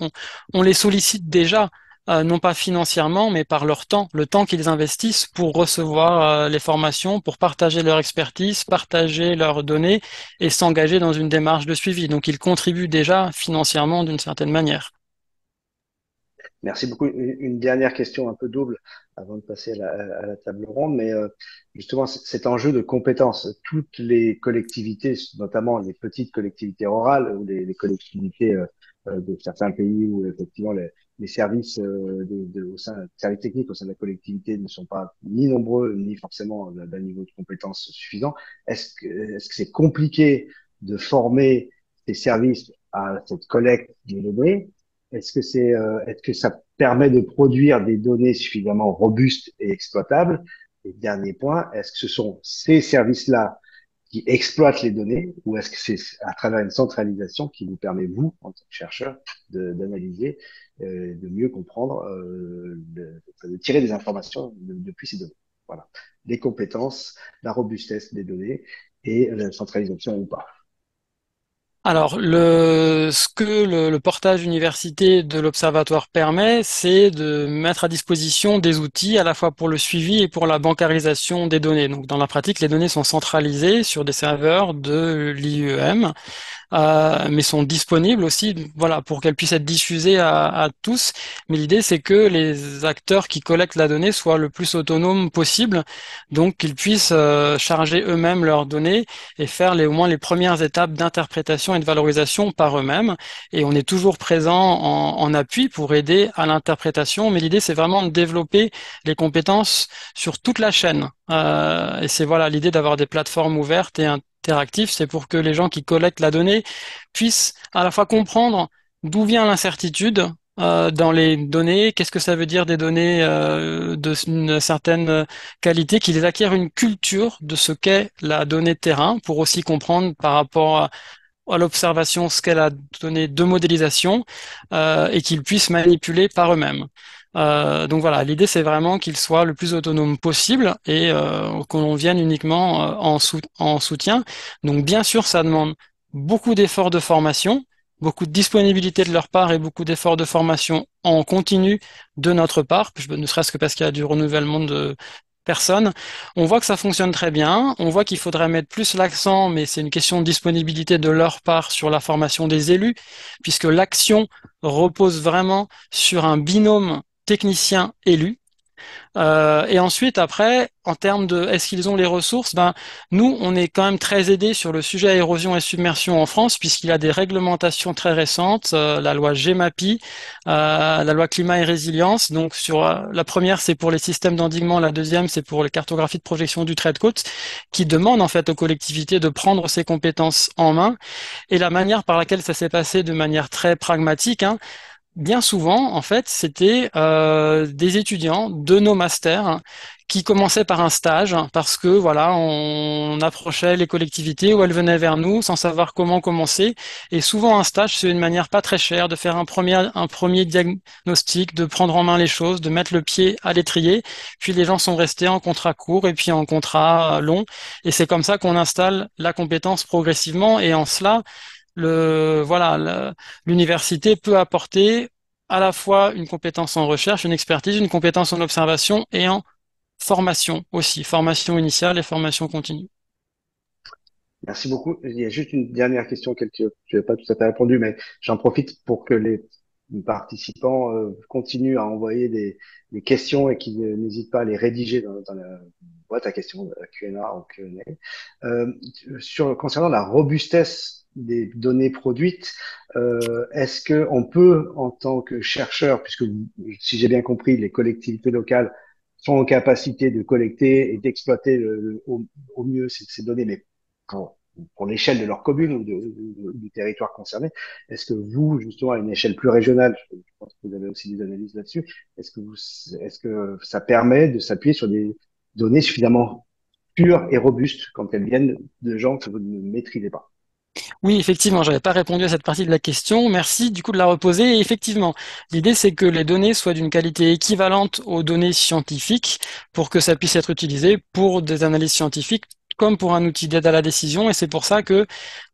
on les sollicite déjà non pas financièrement, mais par leur temps, le temps qu'ils investissent pour recevoir les formations, pour partager leur expertise, partager leurs données et s'engager dans une démarche de suivi. Donc, ils contribuent déjà financièrement d'une certaine manière. Merci beaucoup. Une dernière question un peu double avant de passer à la table ronde, mais justement cet enjeu de compétences, toutes les collectivités, notamment les petites collectivités rurales ou les collectivités de certains pays où effectivement les services au sein, les services techniques au sein de la collectivité ne sont pas ni nombreux ni forcément d'un niveau de compétence suffisant. Est-ce que c'est compliqué de former ces services à cette collecte de données? Est-ce que ça permet de produire des données suffisamment robustes et exploitables? Et dernier point, est-ce que ce sont ces services-là qui exploitent les données ou est-ce que c'est à travers une centralisation qui vous permet, vous, en tant que chercheur, d'analyser, de mieux comprendre, de tirer des informations depuis ces données? Voilà. Les compétences, la robustesse des données et la centralisation ou pas. Alors, ce que le portage université de l'Observatoire permet, c'est de mettre à disposition des outils à la fois pour le suivi et pour la bancarisation des données. Donc, dans la pratique, les données sont centralisées sur des serveurs de l'IUEM mais sont disponibles aussi, voilà, pour qu'elles puissent être diffusées à tous. Mais l'idée, c'est que les acteurs qui collectent la donnée soient le plus autonomes possible, donc qu'ils puissent charger eux-mêmes leurs données et faire au moins les premières étapes d'interprétation et de valorisation par eux-mêmes. Et on est toujours présent en appui pour aider à l'interprétation, mais l'idée, c'est vraiment de développer les compétences sur toute la chaîne. Et c'est voilà l'idée d'avoir des plateformes ouvertes et interactives, c'est pour que les gens qui collectent la donnée puissent à la fois comprendre d'où vient l'incertitude dans les données, qu'est-ce que ça veut dire des données d'une certaine qualité, qu'ils acquièrent une culture de ce qu'est la donnée de terrain pour aussi comprendre par rapport à l'observation ce qu'elle a donné de modélisation et qu'ils puissent manipuler par eux-mêmes. Donc voilà, l'idée c'est vraiment qu'ils soient le plus autonomes possible et qu'on vienne uniquement en soutien. Donc bien sûr, ça demande beaucoup d'efforts de formation, beaucoup de disponibilité de leur part et beaucoup d'efforts de formation en continu de notre part, ne serait-ce que parce qu'il y a du renouvellement de personnes. On voit que ça fonctionne très bien. On voit qu'il faudrait mettre plus l'accent, mais c'est une question de disponibilité de leur part sur la formation des élus, puisque l'action repose vraiment sur un binôme technicien-élu. Et ensuite, après, en termes de est-ce qu'ils ont les ressources, ben, nous, on est quand même très aidés sur le sujet érosion et submersion en France, puisqu'il y a des réglementations très récentes, la loi GEMAPI, la loi climat et résilience. Donc, sur la première, c'est pour les systèmes d'endiguement, la deuxième, c'est pour les cartographies de projection du trait de côte, qui demandent en fait aux collectivités de prendre ces compétences en main. Et la manière par laquelle ça s'est passé de manière très pragmatique, hein, bien souvent, en fait, c'était des étudiants de nos masters qui commençaient par un stage parce que voilà, on approchait les collectivités où elles venaient vers nous sans savoir comment commencer. Et souvent, un stage, c'est une manière pas très chère de faire un premier diagnostic, de prendre en main les choses, de mettre le pied à l'étrier. Puis les gens sont restés en contrat court et puis en contrat long. Et c'est comme ça qu'on installe la compétence progressivement. Et en cela, l'université peut apporter à la fois une compétence en recherche, une expertise, une compétence en observation et en formation aussi, formation initiale et formation continue. Merci beaucoup. Il y a juste une dernière question auquel tu n'as pas tout à fait répondu, mais j'en profite pour que les participants continuent à envoyer des questions et qu'ils n'hésitent pas à les rédiger dans la boîte à questions, la Q&A ou Q&A. Concernant la robustesse des données produites, est-ce que on peut, en tant que chercheur, puisque si j'ai bien compris, les collectivités locales sont en capacité de collecter et d'exploiter au mieux ces données, mais pour, pour l'échelle de leur commune ou du territoire concerné. Est-ce que vous, justement, à une échelle plus régionale, je pense que vous avez aussi des analyses là-dessus, est-ce que ça permet de s'appuyer sur des données suffisamment pures et robustes quand elles viennent de gens que vous ne maîtrisez pas? Oui, effectivement, j'avais pas répondu à cette partie de la question. Merci du coup de la reposer. Et effectivement, l'idée c'est que les données soient d'une qualité équivalente aux données scientifiques pour que ça puisse être utilisé pour des analyses scientifiques comme pour un outil d'aide à la décision. Et c'est pour ça que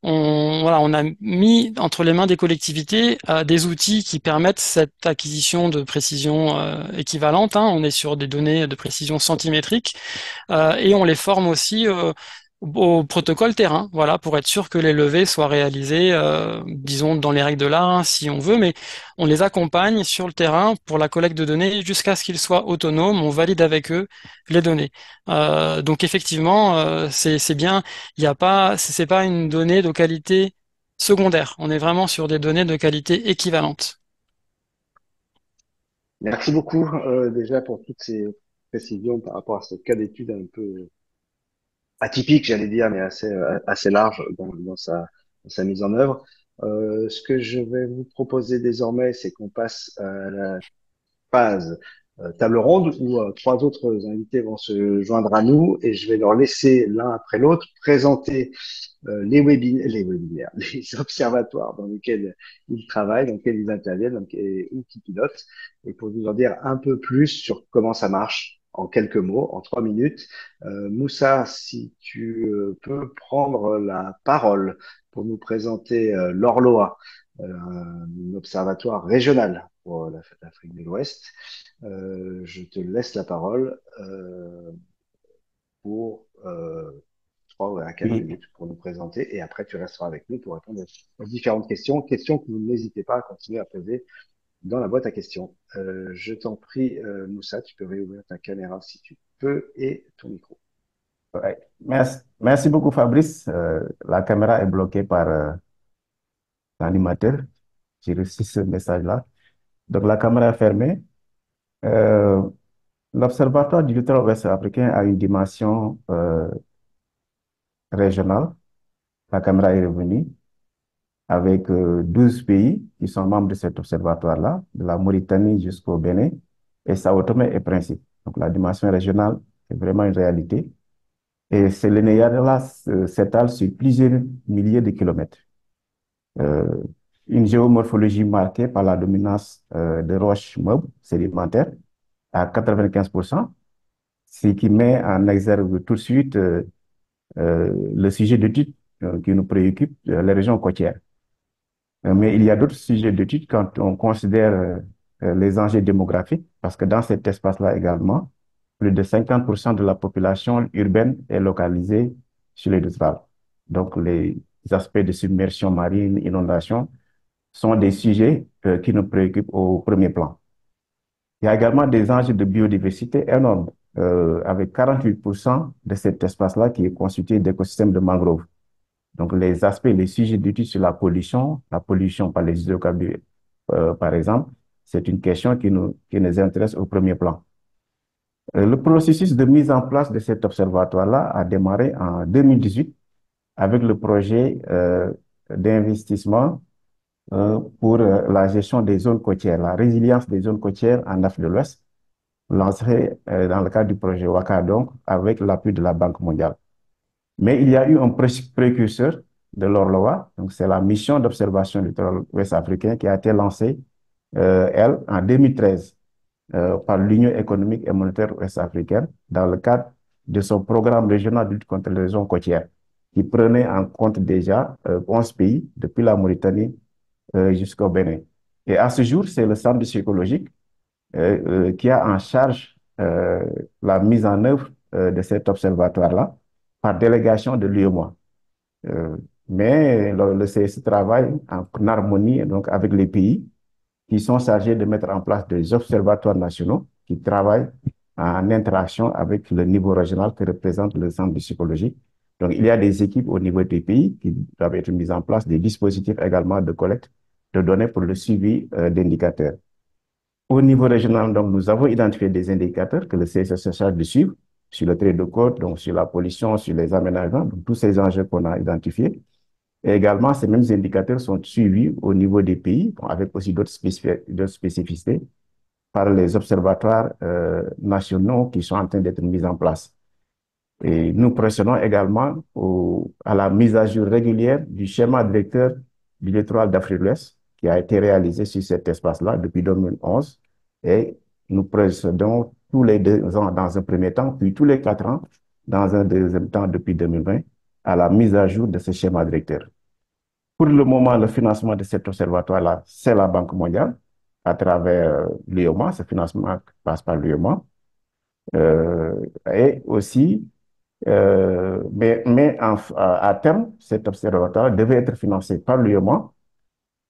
on a mis entre les mains des collectivités des outils qui permettent cette acquisition de précision équivalente, hein. On est sur des données de précision centimétrique et on les forme aussi au protocole terrain, voilà, pour être sûr que les levées soient réalisées, disons, dans les règles de l'art, hein, si on veut, mais on les accompagne sur le terrain pour la collecte de données jusqu'à ce qu'ils soient autonomes, on valide avec eux les données. Donc effectivement, c'est bien, il n'y a pas, c'est pas une donnée de qualité secondaire, on est vraiment sur des données de qualité équivalente. Merci beaucoup déjà pour toutes ces précisions par rapport à ce cas d'étude un peu atypique, j'allais dire, mais assez large dans sa mise en œuvre. Ce que je vais vous proposer désormais, c'est qu'on passe à la phase table ronde où trois autres invités vont se joindre à nous et je vais leur laisser l'un après l'autre présenter les webinaires, les observatoires dans lesquels ils travaillent, dans lesquels ils interviennent, ou qui pilotent, et pour nous en dire un peu plus sur comment ça marche en quelques mots, en 3 minutes. Moussa, si tu peux prendre la parole pour nous présenter l'Orloa, un observatoire régional pour l'Afrique de l'Ouest. Je te laisse la parole pour 3 ou à 4 Oui, minutes pour nous présenter et après tu resteras avec nous pour répondre aux différentes questions. Questions que vous n'hésitez pas à continuer à poser dans la boîte à questions. Je t'en prie, Moussa, tu peux réouvrir ta caméra si tu peux et ton micro. ouais. Merci beaucoup, Fabrice. La caméra est bloquée par l'animateur. J'ai reçu ce message-là. Donc, la caméra est fermée. Euh, L'Observatoire du littoral ouest africain a une dimension régionale. La caméra est revenue avec 12 pays qui sont membres de cet observatoire-là, de la Mauritanie jusqu'au Bénin et Sao Tomé et Principe. Donc, la dimension régionale est vraiment une réalité. Et ce linéaire-là s'étale sur plusieurs milliers de kilomètres. Euh, une géomorphologie marquée par la dominance de roches meubles sédimentaires à 95%, ce qui met en exergue tout de suite le sujet d'étude qui nous préoccupe, les régions côtières. Mais il y a d'autres sujets d'étude quand on considère les enjeux démographiques, parce que dans cet espace-là également, plus de 50% de la population urbaine est localisée sur les littorales. Donc, les aspects de submersion marine, inondation, sont des sujets qui nous préoccupent au premier plan. Il y a également des enjeux de biodiversité énormes, avec 48% de cet espace-là qui est constitué d'écosystèmes de mangroves. Donc, les aspects, les sujets d'étude sur la pollution par les hydrocarbures, par exemple, c'est une question qui nous intéresse au premier plan. Le processus de mise en place de cet observatoire-là a démarré en 2018 avec le projet d'investissement pour la gestion des zones côtières, la résilience des zones côtières en Afrique de l'Ouest, lancé dans le cadre du projet WACA, donc, avec l'appui de la Banque mondiale. Mais il y a eu un précurseur de l'ORLOA, donc c'est la mission d'observation du littoral ouest africain qui a été lancée, elle, en 2013 par l'Union économique et monétaire ouest-africaine dans le cadre de son programme régional de lutte contre les zones côtières, qui prenait en compte déjà 11 pays, depuis la Mauritanie jusqu'au Bénin. Et à ce jour, c'est le centre psychologique qui a en charge la mise en œuvre de cet observatoire-là par délégation de l'UEMOA. Euh, mais le CSE travaille en harmonie donc, avec les pays qui sont chargés de mettre en place des observatoires nationaux qui travaillent en interaction avec le niveau régional que représente le centre psychologique. Donc, il y a des équipes au niveau des pays qui doivent être mises en place, des dispositifs également de collecte de données pour le suivi d'indicateurs. Au niveau régional, donc, nous avons identifié des indicateurs que le CSE se charge de suivre sur le trait de côte, donc sur la pollution, sur les aménagements, donc tous ces enjeux qu'on a identifiés. Et également, ces mêmes indicateurs sont suivis au niveau des pays, avec aussi d'autres spécificités, par les observatoires nationaux qui sont en train d'être mis en place. Et nous procédons également à la mise à jour régulière du schéma directeur du littoral d'Afrique de l'Ouest, qui a été réalisé sur cet espace-là depuis 2011. Et nous procédons tous les 2 ans dans un premier temps, puis tous les 4 ans dans un deuxième temps depuis 2020, à la mise à jour de ce schéma directeur. Pour le moment, le financement de cet observatoire-là, c'est la Banque mondiale, à travers l'UEMOA. Ce financement passe par l'UEMOA. Et aussi, mais à terme, cet observatoire devait être financé par l'UEMOA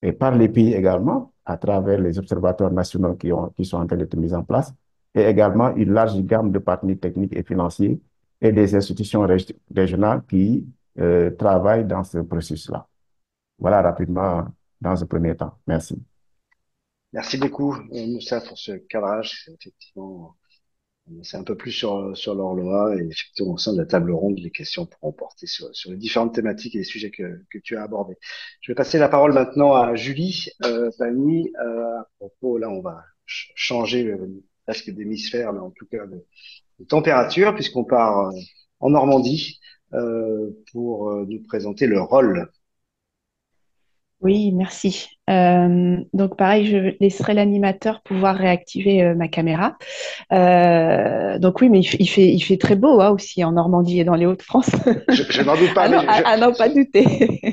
et par les pays également, à travers les observatoires nationaux qui sont en train d'être mis en place, et également une large gamme de partenaires techniques et financiers et des institutions régionales qui travaillent dans ce processus-là. Voilà rapidement dans un premier temps. Merci. Merci beaucoup, Moussa, pour ce cadrage. Effectivement, c'est un peu plus sur l'Orloa et effectivement, au sein de la table ronde, les questions pourront porter sur les différentes thématiques et les sujets que tu as abordés. Je vais passer la parole maintenant à Julie Pani. À propos, là, on va changer presque d'hémisphère, mais en tout cas de température, puisqu'on part en Normandie pour nous présenter le rôle. Oui, merci. Donc pareil, je laisserai l'animateur pouvoir réactiver ma caméra. Donc oui, mais il fait très beau hein, aussi en Normandie et dans les Hauts-de-France. Je n'en doute pas, Ah non, mais à n'en pas douter.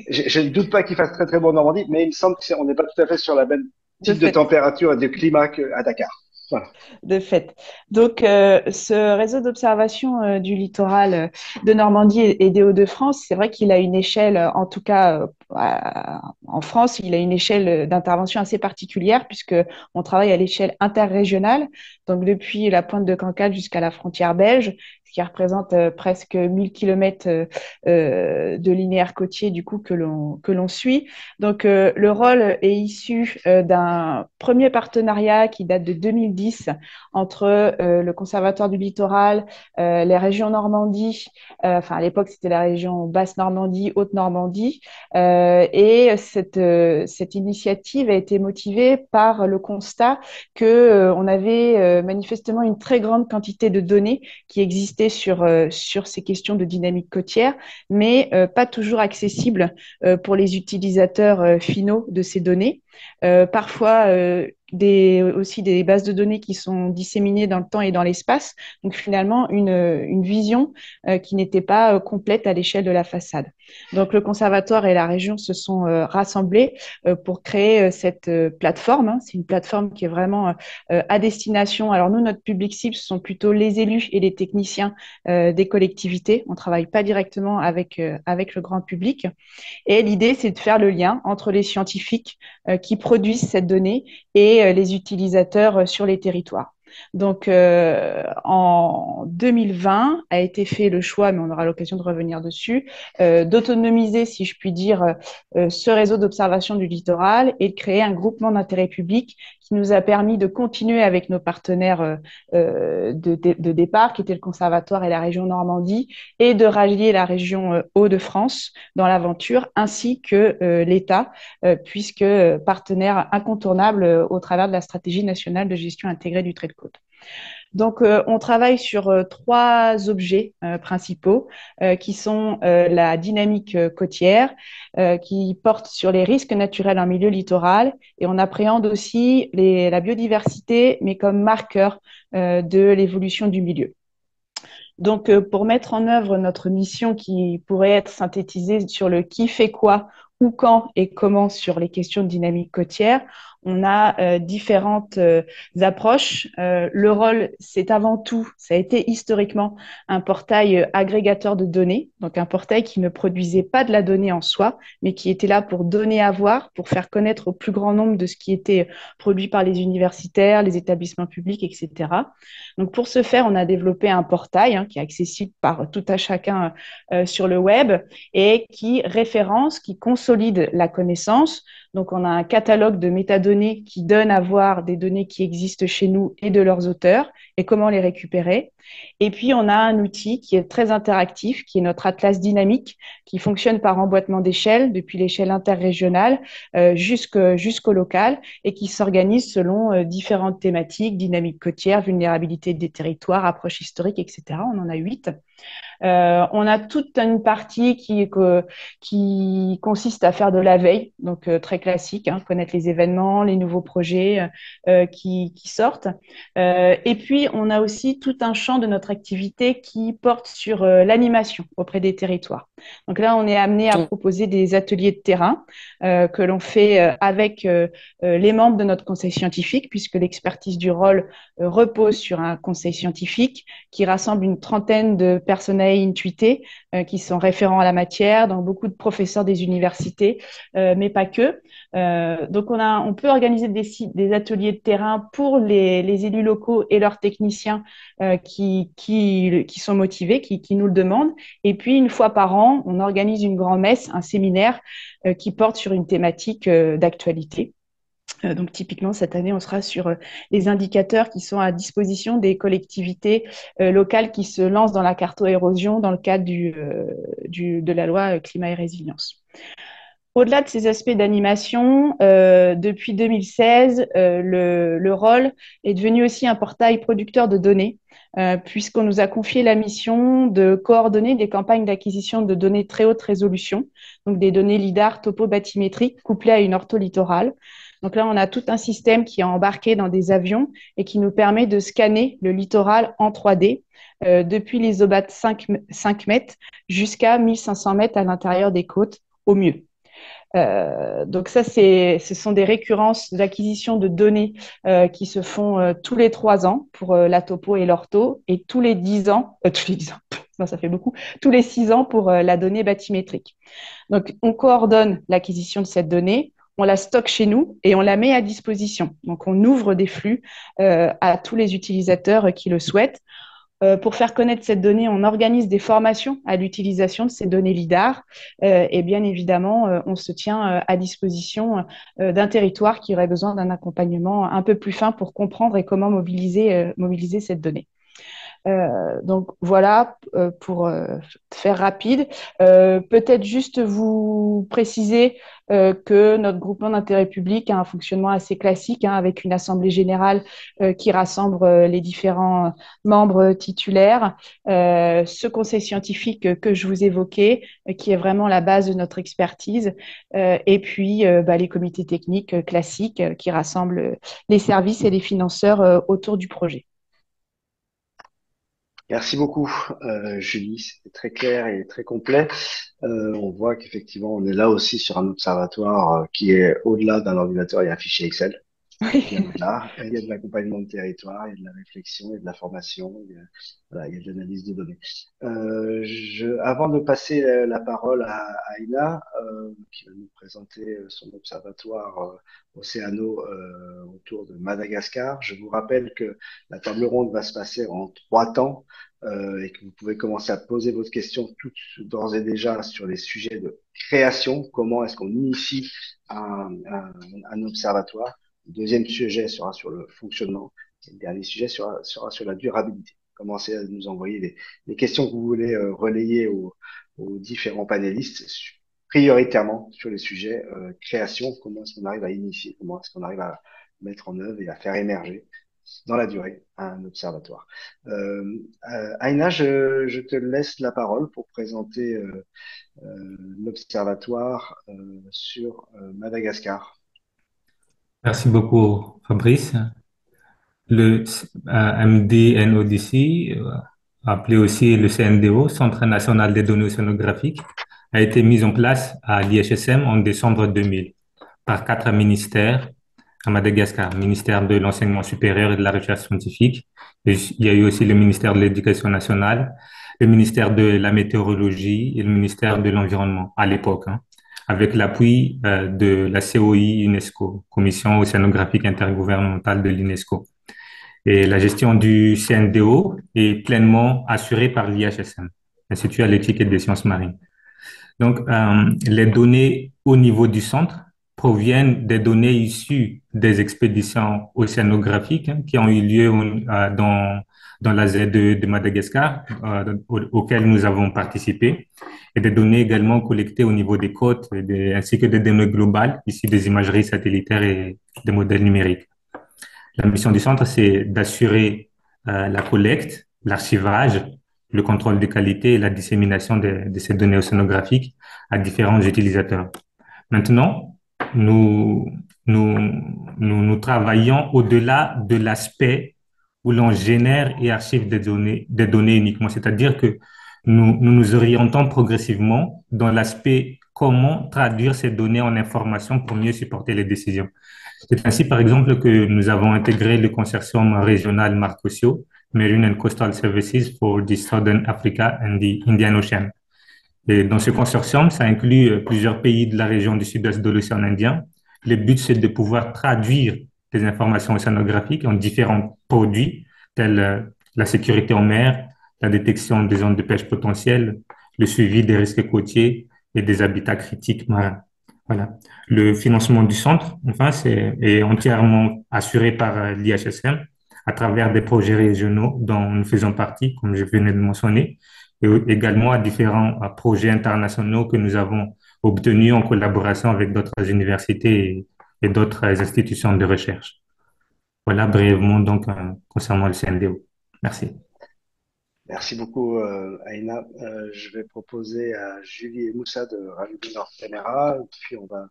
je ne doute pas qu'il fasse très très beau en Normandie, mais il me semble qu'on n'est pas tout à fait sur la même De type de fait. température et de climat qu'à Dakar. Voilà. De fait. Donc, ce réseau d'observation du littoral de Normandie et des Hauts-de-France, c'est vrai qu'il a une échelle, en tout cas en France, il a une échelle d'intervention assez particulière puisque on travaille à l'échelle interrégionale, donc depuis la pointe de Cancale jusqu'à la frontière belge, ce qui représente presque 1000 kilomètres de linéaire côtier du coup que l'on suit. Donc, le rôle est issu d'un premier partenariat qui date de 2010 entre le Conservatoire du littoral, les régions Normandie, enfin à l'époque c'était la région Basse-Normandie, Haute-Normandie, et cette initiative a été motivée par le constat qu'on avait manifestement une très grande quantité de données qui existaient sur ces questions de dynamique côtière, mais pas toujours accessibles pour les utilisateurs finaux de ces données. Parfois aussi des bases de données qui sont disséminées dans le temps et dans l'espace. Donc finalement, une vision qui n'était pas complète à l'échelle de la façade. Donc le conservatoire et la région se sont rassemblés pour créer cette plateforme, hein. C'est une plateforme qui est vraiment à destination. Alors nous, notre public cible, ce sont plutôt les élus et les techniciens des collectivités. On ne travaille pas directement avec le grand public. Et l'idée, c'est de faire le lien entre les scientifiques qui produisent cette donnée et les utilisateurs sur les territoires. Donc, en 2020 a été fait le choix, mais on aura l'occasion de revenir dessus, d'autonomiser, si je puis dire, ce réseau d'observation du littoral et de créer un groupement d'intérêt public qui nous a permis de continuer avec nos partenaires de départ, qui étaient le Conservatoire et la région Normandie, et de rallier la région Hauts-de-France dans l'aventure, ainsi que l'État, puisque partenaire incontournable au travers de la stratégie nationale de gestion intégrée du trait de côte. Donc, on travaille sur trois objets principaux qui sont la dynamique côtière, qui porte sur les risques naturels en milieu littoral, et on appréhende aussi la biodiversité, mais comme marqueur de l'évolution du milieu. Donc, pour mettre en œuvre notre mission qui pourrait être synthétisée sur le qui fait quoi, où, quand et comment sur les questions de dynamique côtière, on a différentes approches. Le rôle, c'est avant tout, ça a été historiquement un portail agrégateur de données, donc un portail qui ne produisait pas de la donnée en soi, mais qui était là pour donner à voir, pour faire connaître au plus grand nombre de ce qui était produit par les universitaires, les établissements publics, etc. Donc, pour ce faire, on a développé un portail qui est accessible par tout à chacun sur le web et qui référence, qui consolide la connaissance. Donc, on a un catalogue de métadonnées qui donne à voir des données qui existent chez nous et de leurs auteurs et comment les récupérer. Et puis, on a un outil qui est très interactif, qui est notre atlas dynamique, qui fonctionne par emboîtement d'échelle, depuis l'échelle interrégionale jusqu'au local, et qui s'organise selon différentes thématiques, dynamique côtière, vulnérabilité des territoires, approche historique, etc. On en a 8. On a toute une partie qui consiste à faire de la veille, donc très classique, connaître les événements, les nouveaux projets qui sortent. Et puis, on a aussi tout un champ de notre activité qui porte sur l'animation auprès des territoires. Donc là, on est amené à proposer des ateliers de terrain que l'on fait avec les membres de notre conseil scientifique, puisque l'expertise du rôle repose sur un conseil scientifique qui rassemble une trentaine de personnels intuités qui sont référents à la matière, donc beaucoup de professeurs des universités, mais pas que. Donc, on peut organiser des ateliers de terrain pour les élus locaux et leurs techniciens qui sont motivés, qui nous le demandent. Et puis, une fois par an, on organise une grand-messe, un séminaire qui porte sur une thématique d'actualité. Donc, typiquement, cette année, on sera sur les indicateurs qui sont à disposition des collectivités locales qui se lancent dans la carto-érosion dans le cadre de la loi climat et résilience. Au-delà de ces aspects d'animation, depuis 2016, le rôle est devenu aussi un portail producteur de données, puisqu'on nous a confié la mission de coordonner des campagnes d'acquisition de données très haute résolution, donc des données LIDAR topo-bathymétriques couplées à une ortholittorale. Donc là, on a tout un système qui est embarqué dans des avions et qui nous permet de scanner le littoral en 3D, depuis l'isobat 5 mètres jusqu'à 1500 mètres à l'intérieur des côtes, au mieux. Donc ça, ce sont des récurrences d'acquisition de données qui se font tous les 3 ans pour la topo et l'ortho, et tous les 10 ans, tous les 10 ans, non, ça fait beaucoup, tous les 6 ans pour la donnée bathymétrique. Donc, on coordonne l'acquisition de cette donnée, on la stocke chez nous et on la met à disposition. Donc, on ouvre des flux à tous les utilisateurs qui le souhaitent. Pour faire connaître cette donnée, on organise des formations à l'utilisation de ces données LIDAR. Et bien évidemment, on se tient à disposition d'un territoire qui aurait besoin d'un accompagnement un peu plus fin pour comprendre et comment mobiliser cette donnée. Donc voilà, pour faire rapide. Peut-être juste vous préciser que notre groupement d'intérêt public a un fonctionnement assez classique, hein, avec une assemblée générale qui rassemble les différents membres titulaires, ce conseil scientifique que je vous évoquais, qui est vraiment la base de notre expertise, et puis les comités techniques classiques qui rassemblent les services et les financeurs autour du projet. Merci beaucoup, Julie. C'était très clair et très complet. On voit qu'effectivement, on est là aussi sur un observatoire qui est au-delà d'un ordinateur et un fichier Excel. Bien au-delà. Il y a de l'accompagnement de territoire, il y a de la réflexion, il y a de la formation, voilà, il y a de l'analyse de données. Avant de passer la parole à Aïna, qui va nous présenter son observatoire océano autour de Madagascar, je vous rappelle que la table ronde va se passer en 3 temps et que vous pouvez commencer à poser votre question toutes d'ores et déjà sur les sujets de création. Comment est-ce qu'on initie un observatoire? Le deuxième sujet sera sur le fonctionnement. Et le dernier sujet sera sur la durabilité. Commencez à nous envoyer les questions que vous voulez relayer aux différents panélistes, prioritairement sur les sujets création, comment est-ce qu'on arrive à initier, comment est-ce qu'on arrive à mettre en œuvre et à faire émerger dans la durée un observatoire. Aïna, je te laisse la parole pour présenter l'observatoire sur Madagascar. Merci beaucoup, Fabrice. Le MDNODC, appelé aussi le CNDO, Centre national des données océanographiques, a été mis en place à l'IHSM en décembre 2000 par 4 ministères à Madagascar, ministère de l'enseignement supérieur et de la recherche scientifique. Et il y a eu aussi le ministère de l'Éducation nationale, le ministère de la météorologie et le ministère de l'Environnement à l'époque, hein, avec l'appui de la COI UNESCO, Commission océanographique intergouvernementale de l'UNESCO. Et la gestion du CNDO est pleinement assurée par l'IHSM, Institut à l'éthique et des sciences marines. Donc, les données au niveau du centre proviennent des données issues des expéditions océanographiques, hein, qui ont eu lieu dans la ZE de Madagascar, auxquelles nous avons participé, et des données également collectées au niveau des côtes, ainsi que des données globales issues des imageries satellitaires et des modèles numériques. La mission du centre, c'est d'assurer la collecte, l'archivage, le contrôle de qualité et la dissémination de ces données océanographiques à différents utilisateurs. Maintenant, nous, nous, nous travaillons au-delà de l'aspect où l'on génère et archive des données uniquement, c'est-à-dire que nous nous orientons progressivement dans l'aspect comment traduire ces données en informations pour mieux supporter les décisions. C'est ainsi, par exemple, que nous avons intégré le consortium régional Marcosio, Marine and Coastal Services for the Southern Africa and the Indian Ocean. Et dans ce consortium, ça inclut plusieurs pays de la région du sud-est de l'océan Indien. Le but, c'est de pouvoir traduire des informations océanographiques en différents produits, tels la sécurité en mer, la détection des zones de pêche potentielles, le suivi des risques côtiers et des habitats critiques marins. Voilà. Le financement du centre, enfin, est entièrement assuré par l'IHSM à travers des projets régionaux dont nous faisons partie, comme je venais de mentionner, et également à différents projets internationaux que nous avons obtenus en collaboration avec d'autres universités et d'autres institutions de recherche. Voilà brièvement donc concernant le CNDO. Merci. Merci beaucoup, Aïna. Je vais proposer à Julie et Moussa de rallumer leur caméra, puis on va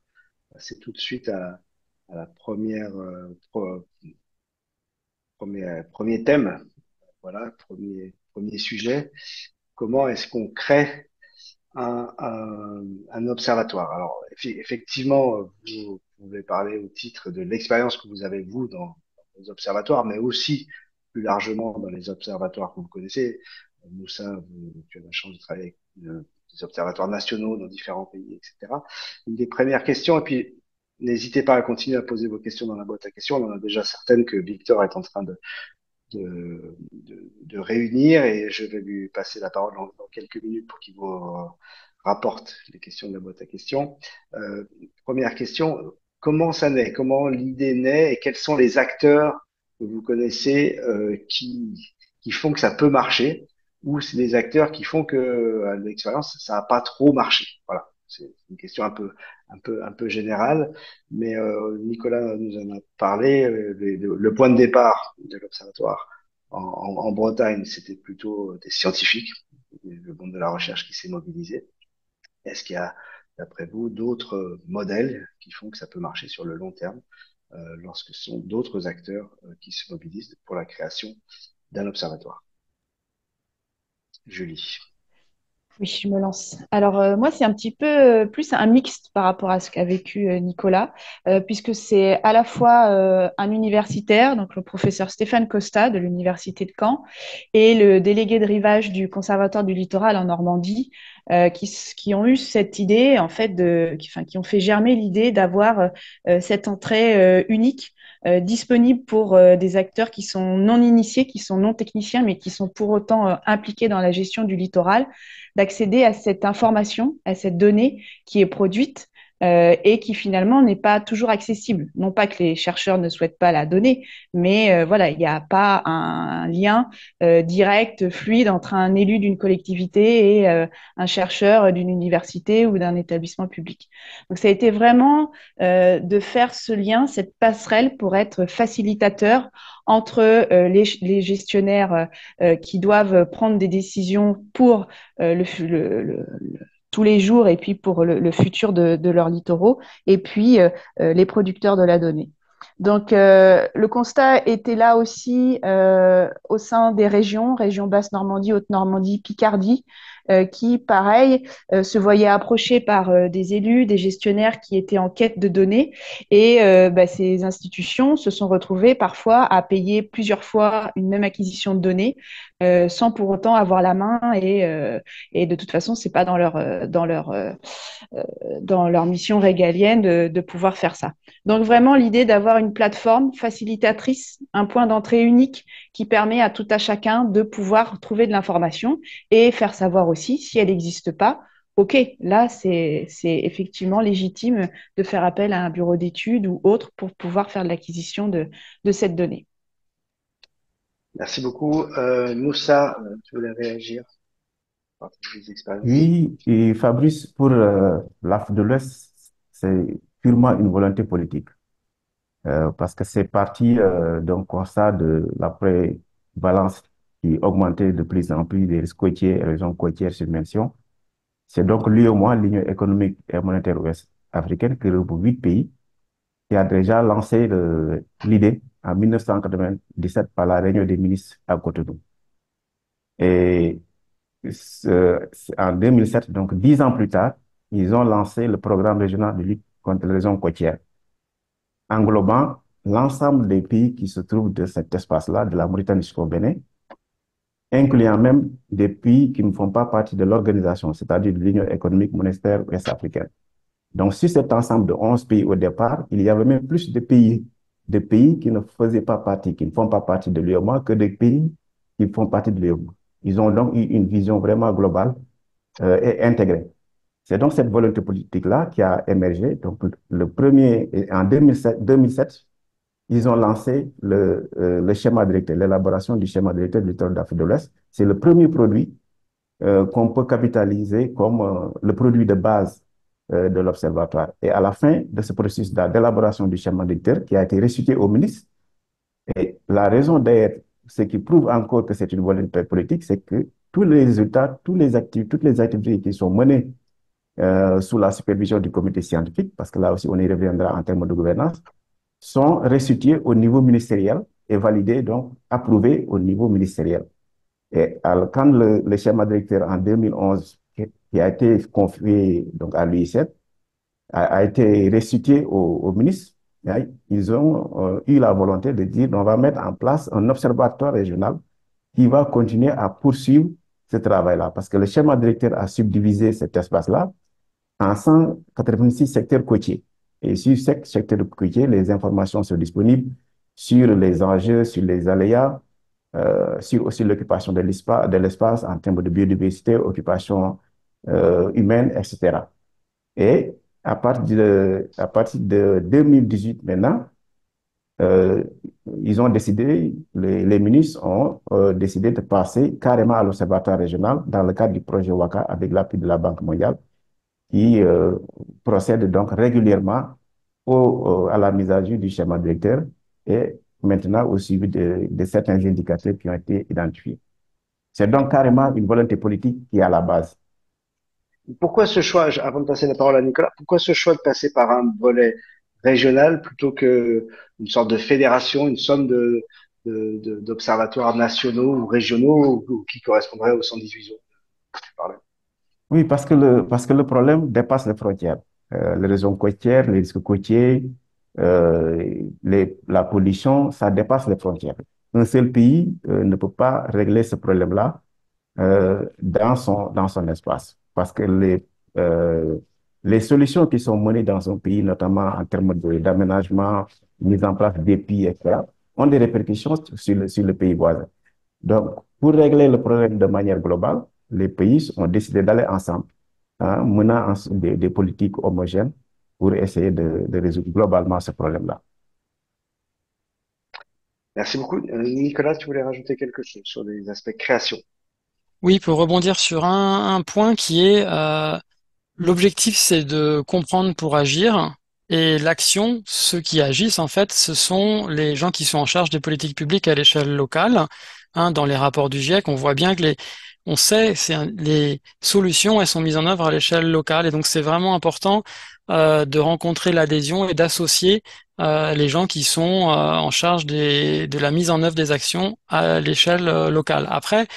passer tout de suite à la premier thème. Voilà, premier sujet. Comment est-ce qu'on crée un observatoire. Alors, effectivement, vous pouvez parler au titre de l'expérience que vous avez, vous, dans les observatoires, mais aussi plus largement dans les observatoires que vous connaissez. Moussa, tu as la chance de travailler avec des observatoires nationaux dans différents pays, etc. Une des premières questions, et puis n'hésitez pas à continuer à poser vos questions dans la boîte à questions. On en a déjà certaines que Victor est en train de réunir et je vais lui passer la parole dans quelques minutes pour qu'il vous rapporte les questions de la boîte à questions. Première question, comment ça naît? Comment l'idée naît et quels sont les acteurs que vous connaissez qui font que ça peut marcher ou c'est des acteurs qui font que à l'expérience ça n'a pas trop marché? Voilà, c'est une question un peu générale, mais Nicolas nous en a parlé. Le point de départ de l'observatoire en Bretagne, c'était plutôt des scientifiques, le monde de la recherche qui s'est mobilisé. Est-ce qu'il y a, d'après vous, d'autres modèles qui font que ça peut marcher sur le long terme lorsque ce sont d'autres acteurs qui se mobilisent pour la création d'un observatoire? Julie. Oui, je me lance. Alors, moi, c'est un petit peu plus un mixte par rapport à ce qu'a vécu Nicolas, puisque c'est à la fois un universitaire, donc le professeur Stéphane Costa de l'Université de Caen, et le délégué de rivage du Conservatoire du littoral en Normandie, qui ont eu cette idée, en fait, qui ont fait germer l'idée d'avoir cette entrée unique. Disponible pour des acteurs qui sont non initiés, qui sont non techniciens, mais qui sont pour autant impliqués dans la gestion du littoral, d'accéder à cette information, à cette donnée qui est produite et qui finalement n'est pas toujours accessible. Non pas que les chercheurs ne souhaitent pas la donner, mais voilà, il n'y a pas un lien direct, fluide entre un élu d'une collectivité et un chercheur d'une université ou d'un établissement public. Donc ça a été vraiment de faire ce lien, cette passerelle pour être facilitateur entre les gestionnaires qui doivent prendre des décisions pour tous les jours et puis pour le futur de leurs littoraux et puis les producteurs de la donnée. Donc, le constat était là aussi au sein des régions Basse-Normandie, Haute-Normandie, Picardie, qui, pareil, se voyaient approchés par des élus, des gestionnaires qui étaient en quête de données. Et ces institutions se sont retrouvées parfois à payer plusieurs fois une même acquisition de données sans pour autant avoir la main. Et de toute façon, c'est pas dans leur mission régalienne de pouvoir faire ça. Donc vraiment l'idée d'avoir une plateforme facilitatrice, un point d'entrée unique qui permet à tout à chacun de pouvoir trouver de l'information et faire savoir aussi si elle n'existe pas. OK, là, c'est effectivement légitime de faire appel à un bureau d'études ou autre pour pouvoir faire l'acquisition de cette donnée. Merci beaucoup. Moussa, tu voulais réagir? Partager des expériences. Oui, et Fabrice, pour l'Afrique de l'Ouest, c'est purement une volonté politique. Parce que c'est parti d'un constat de la prévalence qui augmentait de plus en plus des risques côtiers et régions côtières submersion. C'est donc l'UEMOA, l'Union économique et monétaire ouest africaine, qui regroupe 8 pays, qui a déjà lancé l'idée en 1997 par la réunion des ministres à Cotonou. Et en 2007, donc 10 ans plus tard, ils ont lancé le programme régional de lutte contre les régions côtières, englobant l'ensemble des pays qui se trouvent de cet espace-là, de la Mauritanie jusqu'au Bénin, incluant même des pays qui ne font pas partie de l'organisation, c'est-à-dire de l'Union économique monétaire ouest-africaine. Donc, sur cet ensemble de 11 pays au départ, il y avait même plus de pays qui ne faisaient pas partie, qui ne font pas partie de l'UEMOA que des pays qui font partie de l'UEMOA. Ils ont donc eu une vision vraiment globale et intégrée. C'est donc cette volonté politique-là qui a émergé. Donc, le premier, en 2007, ils ont lancé le schéma directeur, l'élaboration du schéma directeur du littoral d'Afrique de l'Ouest. C'est le premier produit qu'on peut capitaliser comme le produit de base de l'Observatoire. Et à la fin de ce processus d'élaboration du schéma directeur qui a été restitué au ministre, et la raison d'être, ce qui prouve encore que c'est une volonté politique, c'est que tous les résultats, toutes les activités qui sont menées sous la supervision du comité scientifique, parce que là aussi on y reviendra en termes de gouvernance, sont restitués au niveau ministériel et validés, donc approuvés au niveau ministériel. Et alors, quand le schéma directeur en 2011 qui a été confié donc, à l'UICED a été restitué au ministre. Et ils ont eu la volonté de dire on va mettre en place un observatoire régional qui va continuer à poursuivre ce travail-là. Parce que le schéma directeur a subdivisé cet espace-là en 186 secteurs côtiers. Et sur chaque secteur côtier, les informations sont disponibles sur les enjeux, sur les aléas, sur aussi l'occupation de l'espace en termes de biodiversité, occupation humaine, etc. Et à partir de 2018 maintenant, euh, ils ont décidé, les ministres ont décidé de passer carrément à l'Observatoire régional dans le cadre du projet WACA avec l'appui de la Banque mondiale qui procède donc régulièrement à la mise à jour du schéma directeur et maintenant au suivi de certains indicateurs qui ont été identifiés. C'est donc carrément une volonté politique qui est à la base. Pourquoi ce choix, avant de passer la parole à Nicolas, pourquoi ce choix de passer par un volet régional plutôt que une sorte de fédération, une somme d'observatoires nationaux ou régionaux ou qui correspondraient aux 118 zones dont tu parlais? Oui, parce que le problème dépasse les frontières. Les régions côtières, les risques côtiers, la pollution, ça dépasse les frontières. Un seul pays ne peut pas régler ce problème-là dans son espace. Parce que les solutions qui sont menées dans un pays, notamment en termes d'aménagement, mise en place d'épis, etc., ont des répercussions sur le pays voisin. Donc, pour régler le problème de manière globale, les pays ont décidé d'aller ensemble, hein, menant des politiques homogènes pour essayer de résoudre globalement ce problème-là. Merci beaucoup. Nicolas, tu voulais rajouter quelque chose sur les aspects création? Oui, pour rebondir sur un point qui est l'objectif, c'est de comprendre pour agir. Et l'action, ceux qui agissent, en fait, ce sont les gens qui sont en charge des politiques publiques à l'échelle locale. Dans les rapports du GIEC, on voit bien que on sait, les solutions, elles sont mises en œuvre à l'échelle locale. Et donc, c'est vraiment important de rencontrer l'adhésion et d'associer les gens qui sont en charge de la mise en œuvre des actions à l'échelle locale. Après,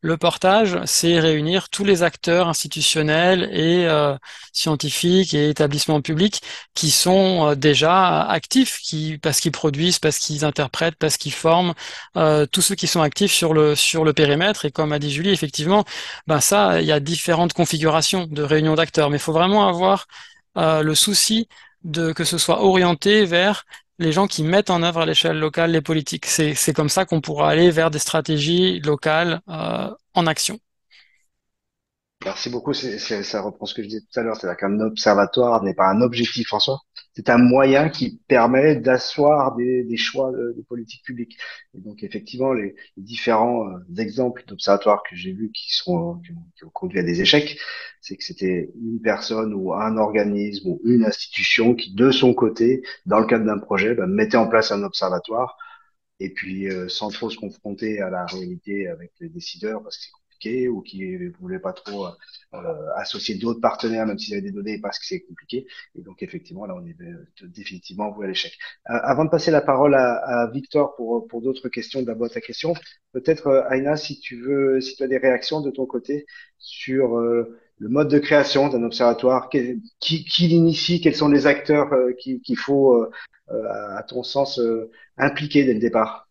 le portage, c'est réunir tous les acteurs institutionnels et scientifiques et établissements publics qui sont déjà actifs, parce qu'ils produisent, parce qu'ils interprètent, parce qu'ils forment, tous ceux qui sont actifs sur le périmètre. Et comme a dit Julie, effectivement, ben ça, il y a différentes configurations de réunions d'acteurs, mais il faut vraiment avoir le souci de que ce soit orienté vers les gens qui mettent en œuvre à l'échelle locale les politiques. C'est comme ça qu'on pourra aller vers des stratégies locales en action. Merci beaucoup. Ça reprend ce que je disais tout à l'heure, c'est-à-dire qu'un observatoire n'est pas un objectif en soi, c'est un moyen qui permet d'asseoir des choix de politique publique. Et donc effectivement, les différents exemples d'observatoires que j'ai vus qui ont conduit à des échecs, c'est que c'était une personne ou un organisme ou une institution qui, de son côté, dans le cadre d'un projet, mettait en place un observatoire et puis sans trop se confronter à la réalité avec les décideurs parce que c'est compliqué ou qui ne voulaient pas trop associer d'autres partenaires même s'ils avaient des données parce que c'est compliqué. Et donc effectivement là on est définitivement voué à l'échec. Avant de passer la parole à Victor pour d'autres questions, d'abord ta question, peut-être Aïna si tu veux, si tu as des réactions de ton côté sur le mode de création d'un observatoire, qui l'initie, quels sont les acteurs qu'il faut, à ton sens, impliqués dès le départ.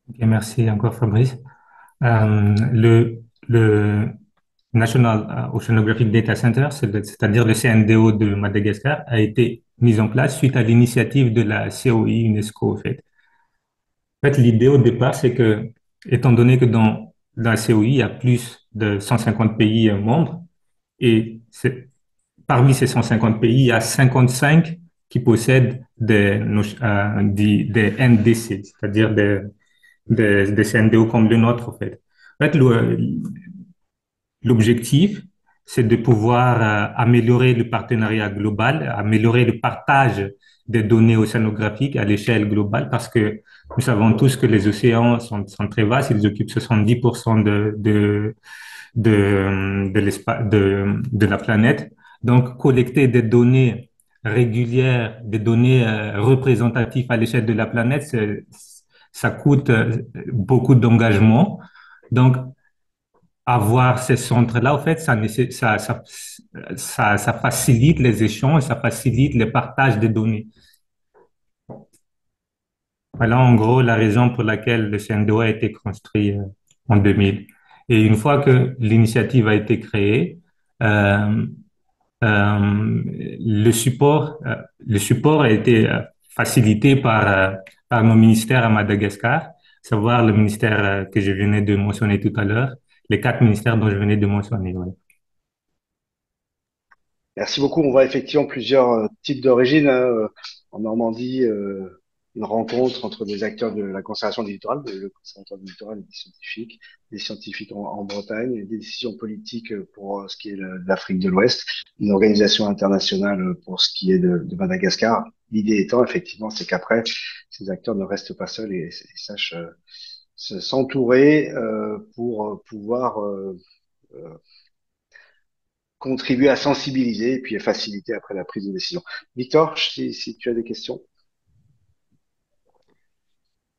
Ok, merci encore Fabrice. Le National Oceanographic Data Center, c'est-à-dire le CNDO de Madagascar, a été mis en place suite à l'initiative de la COI UNESCO, en fait. En fait, l'idée au départ, c'est que, étant donné que dans la COI, il y a plus de 150 pays membres, et parmi ces 150 pays, il y a 55 qui possèdent des NDC, c'est-à-dire des CNDO comme le nôtre, en fait. En fait, l'objectif, c'est de pouvoir améliorer le partenariat global, améliorer le partage des données océanographiques à l'échelle globale, parce que nous savons tous que les océans sont très vastes, ils occupent 70% de l'espace, de la planète. Donc, collecter des données régulières, des données représentatives à l'échelle de la planète, ça coûte beaucoup d'engagement. Donc, avoir ces centres-là, en fait, ça facilite les échanges, ça facilite le partage des données. Voilà en gros la raison pour laquelle le CNDO a été construit en 2000. Et une fois que l'initiative a été créée, euh, le support a été facilité par nos ministères à Madagascar, savoir le ministère que je venais de mentionner tout à l'heure, les 4 ministères dont je venais de mentionner. Ouais. Merci beaucoup. On voit effectivement plusieurs types d'origines, hein. En Normandie, une rencontre entre des acteurs de la conservation du littoral, le conservatoire du littoral et des scientifiques en Bretagne, et des décisions politiques pour ce qui est de l'Afrique de l'Ouest, une organisation internationale pour ce qui est de Madagascar. L'idée étant, effectivement, c'est qu'après, ces acteurs ne restent pas seuls et sachent s'entourer pour pouvoir euh, contribuer à sensibiliser et puis à faciliter après la prise de décision. Victor, si tu as des questions.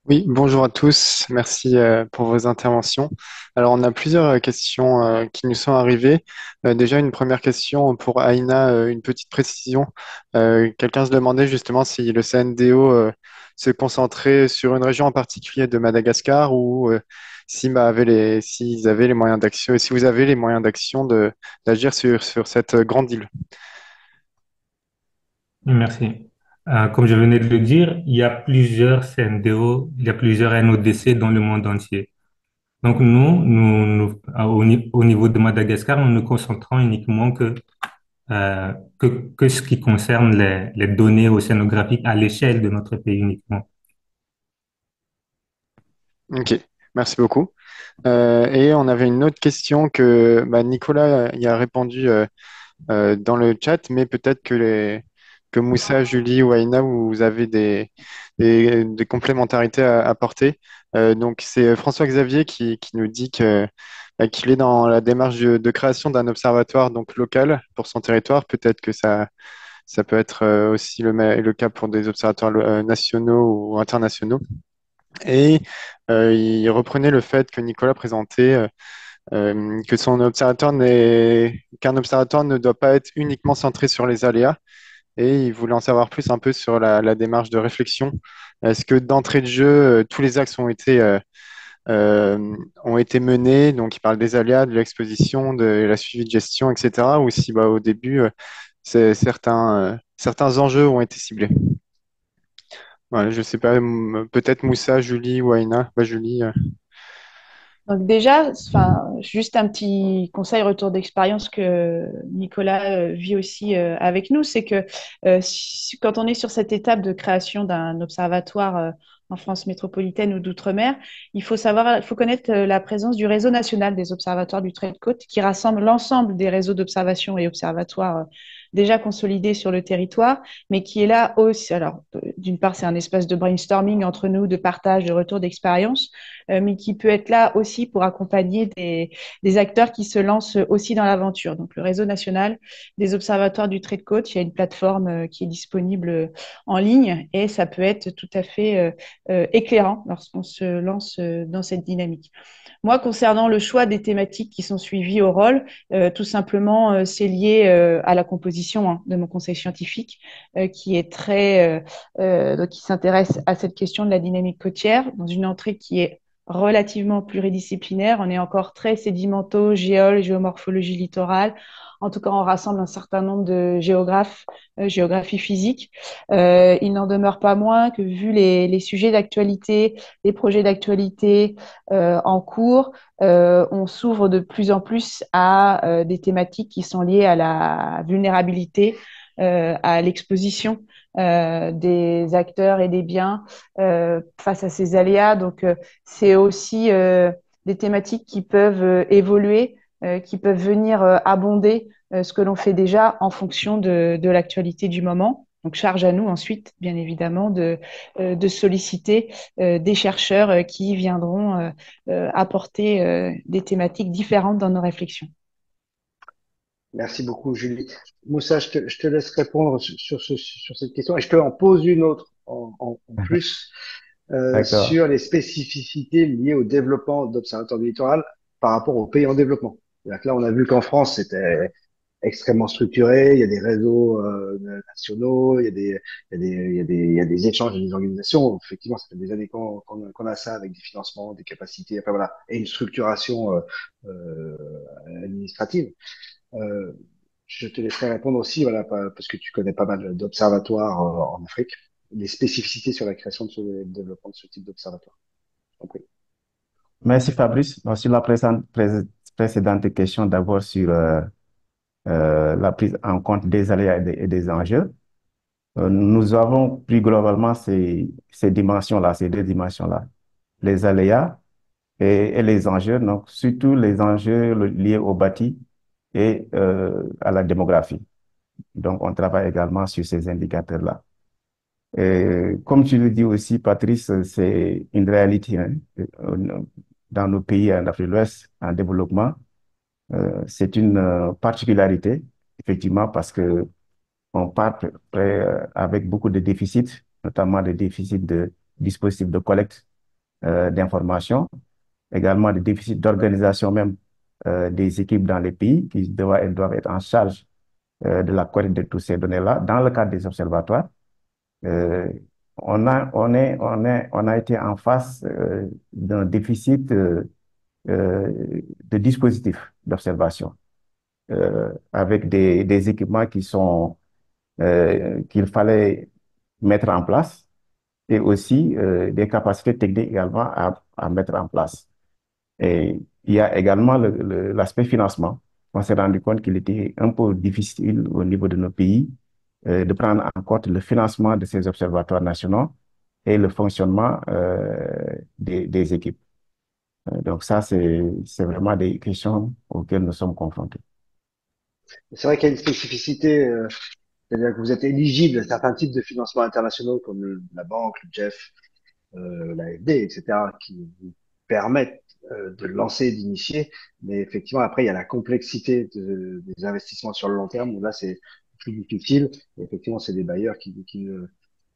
Oui, bonjour à tous. Merci pour vos interventions. Alors, on a plusieurs questions qui nous sont arrivées. Déjà, une première question pour Aïna, une petite précision. Quelqu'un se demandait justement si le CNDO se concentrait sur une région en particulier de Madagascar ou s'ils avaient les moyens d'action, si vous avez les moyens d'action d'agir sur cette grande île. Merci. Comme je venais de le dire, il y a plusieurs CNDO, il y a plusieurs NODC dans le monde entier. Donc au niveau de Madagascar, nous nous concentrons uniquement que ce qui concerne les données océanographiques à l'échelle de notre pays uniquement. Ok, merci beaucoup. Et on avait une autre question que Nicolas y a répondu dans le chat, mais peut-être que Moussa, Julie ou Aïna, vous avez des complémentarités à apporter. Donc, c'est François-Xavier qui nous dit qu'il est dans la démarche de création d'un observatoire donc, local pour son territoire. Peut-être que ça peut être aussi le cas pour des observatoires nationaux ou internationaux. Et il reprenait le fait que Nicolas présentait que qu'un observatoire ne doit pas être uniquement centré sur les aléas et il voulait en savoir plus un peu sur la démarche de réflexion. Est-ce que d'entrée de jeu, tous les axes ont été menés, donc il parle des aléas, de l'exposition, de la suivi de gestion, etc. Ou si au début, certains enjeux ont été ciblés. Voilà, je sais pas, peut-être Moussa, Julie ou Aïna. Julie. Donc déjà, enfin, juste un petit conseil retour d'expérience que Nicolas vit aussi avec nous, c'est que quand on est sur cette étape de création d'un observatoire en France métropolitaine ou d'outre-mer, il faut connaître la présence du réseau national des observatoires du trait de côte qui rassemble l'ensemble des réseaux d'observation et observatoires déjà consolidés sur le territoire, mais qui est là aussi. Alors, d'une part, c'est un espace de brainstorming entre nous, de partage, de retour d'expérience, mais qui peut être là aussi pour accompagner des acteurs qui se lancent aussi dans l'aventure. Donc, le réseau national des observatoires du trait de côte, il y a une plateforme qui est disponible en ligne et ça peut être tout à fait éclairant lorsqu'on se lance dans cette dynamique. Moi, concernant le choix des thématiques qui sont suivies au rôle, tout simplement, c'est lié à la composition de mon conseil scientifique, qui est donc qui s'intéresse à cette question de la dynamique côtière, dans une entrée qui est relativement pluridisciplinaire. On est encore très sédimentaux, géomorphologie littorale. En tout cas, on rassemble un certain nombre de géographes, géographie physique. Il n'en demeure pas moins que vu les sujets d'actualité, les projets d'actualité en cours, on s'ouvre de plus en plus à des thématiques qui sont liées à la vulnérabilité, à l'exposition des acteurs et des biens face à ces aléas. Donc, c'est aussi des thématiques qui peuvent évoluer, qui peuvent venir abonder ce que l'on fait déjà en fonction de l'actualité du moment. Donc, charge à nous ensuite, bien évidemment, de solliciter des chercheurs qui viendront apporter des thématiques différentes dans nos réflexions. Merci beaucoup, Julie. Moussa, je te laisse répondre sur cette question et je te en pose une autre en plus D'accord. sur les spécificités liées au développement d'observatoires du littoral par rapport aux pays en développement. C'est-à-dire que là, on a vu qu'en France, c'était extrêmement structuré, il y a des réseaux nationaux, il y a des échanges et des organisations. Effectivement, ça fait des années qu'on a ça avec des financements, des capacités, enfin voilà, et une structuration euh, administrative. Euh, je te laisserai répondre aussi, voilà, parce que tu connais pas mal d'observatoires en Afrique, les spécificités sur la création de le développement de ce type d'observatoire. Je t'en prie. Merci Fabrice. Donc, sur la précédente question, d'abord sur la prise en compte des aléas et des enjeux. Nous avons plus globalement ces dimensions-là, ces deux dimensions-là, les aléas et les enjeux, donc surtout les enjeux liés au bâti et à la démographie. Donc, on travaille également sur ces indicateurs-là. Et comme tu le dis aussi, Patrice, c'est une réalité hein, dans nos pays en Afrique de l'Ouest en développement. C'est une particularité, effectivement, parce que on part avec beaucoup de déficits, notamment des déficits de dispositifs de collecte d'informations, également des déficits d'organisation même des équipes dans les pays qui doivent être en charge de la collecte de toutes ces données-là dans le cadre des observatoires. Euh, on a été en face d'un déficit de dispositifs d'observation avec des équipements qu'il fallait mettre en place et aussi des capacités techniques également à mettre en place. Et il y a également l'aspect financement. On s'est rendu compte qu'il était un peu difficile au niveau de nos pays de prendre en compte le financement de ces observatoires nationaux et le fonctionnement des équipes. Donc ça, c'est vraiment des questions auxquelles nous sommes confrontés. C'est vrai qu'il y a une spécificité, c'est-à-dire que vous êtes éligible à certains types de financements internationaux comme la banque, le GEF, l'AFD, etc., qui vous permettent de lancer et d'initier. Mais effectivement, après, il y a la complexité des investissements sur le long terme où là, c'est plus difficile. Et effectivement, c'est des bailleurs qui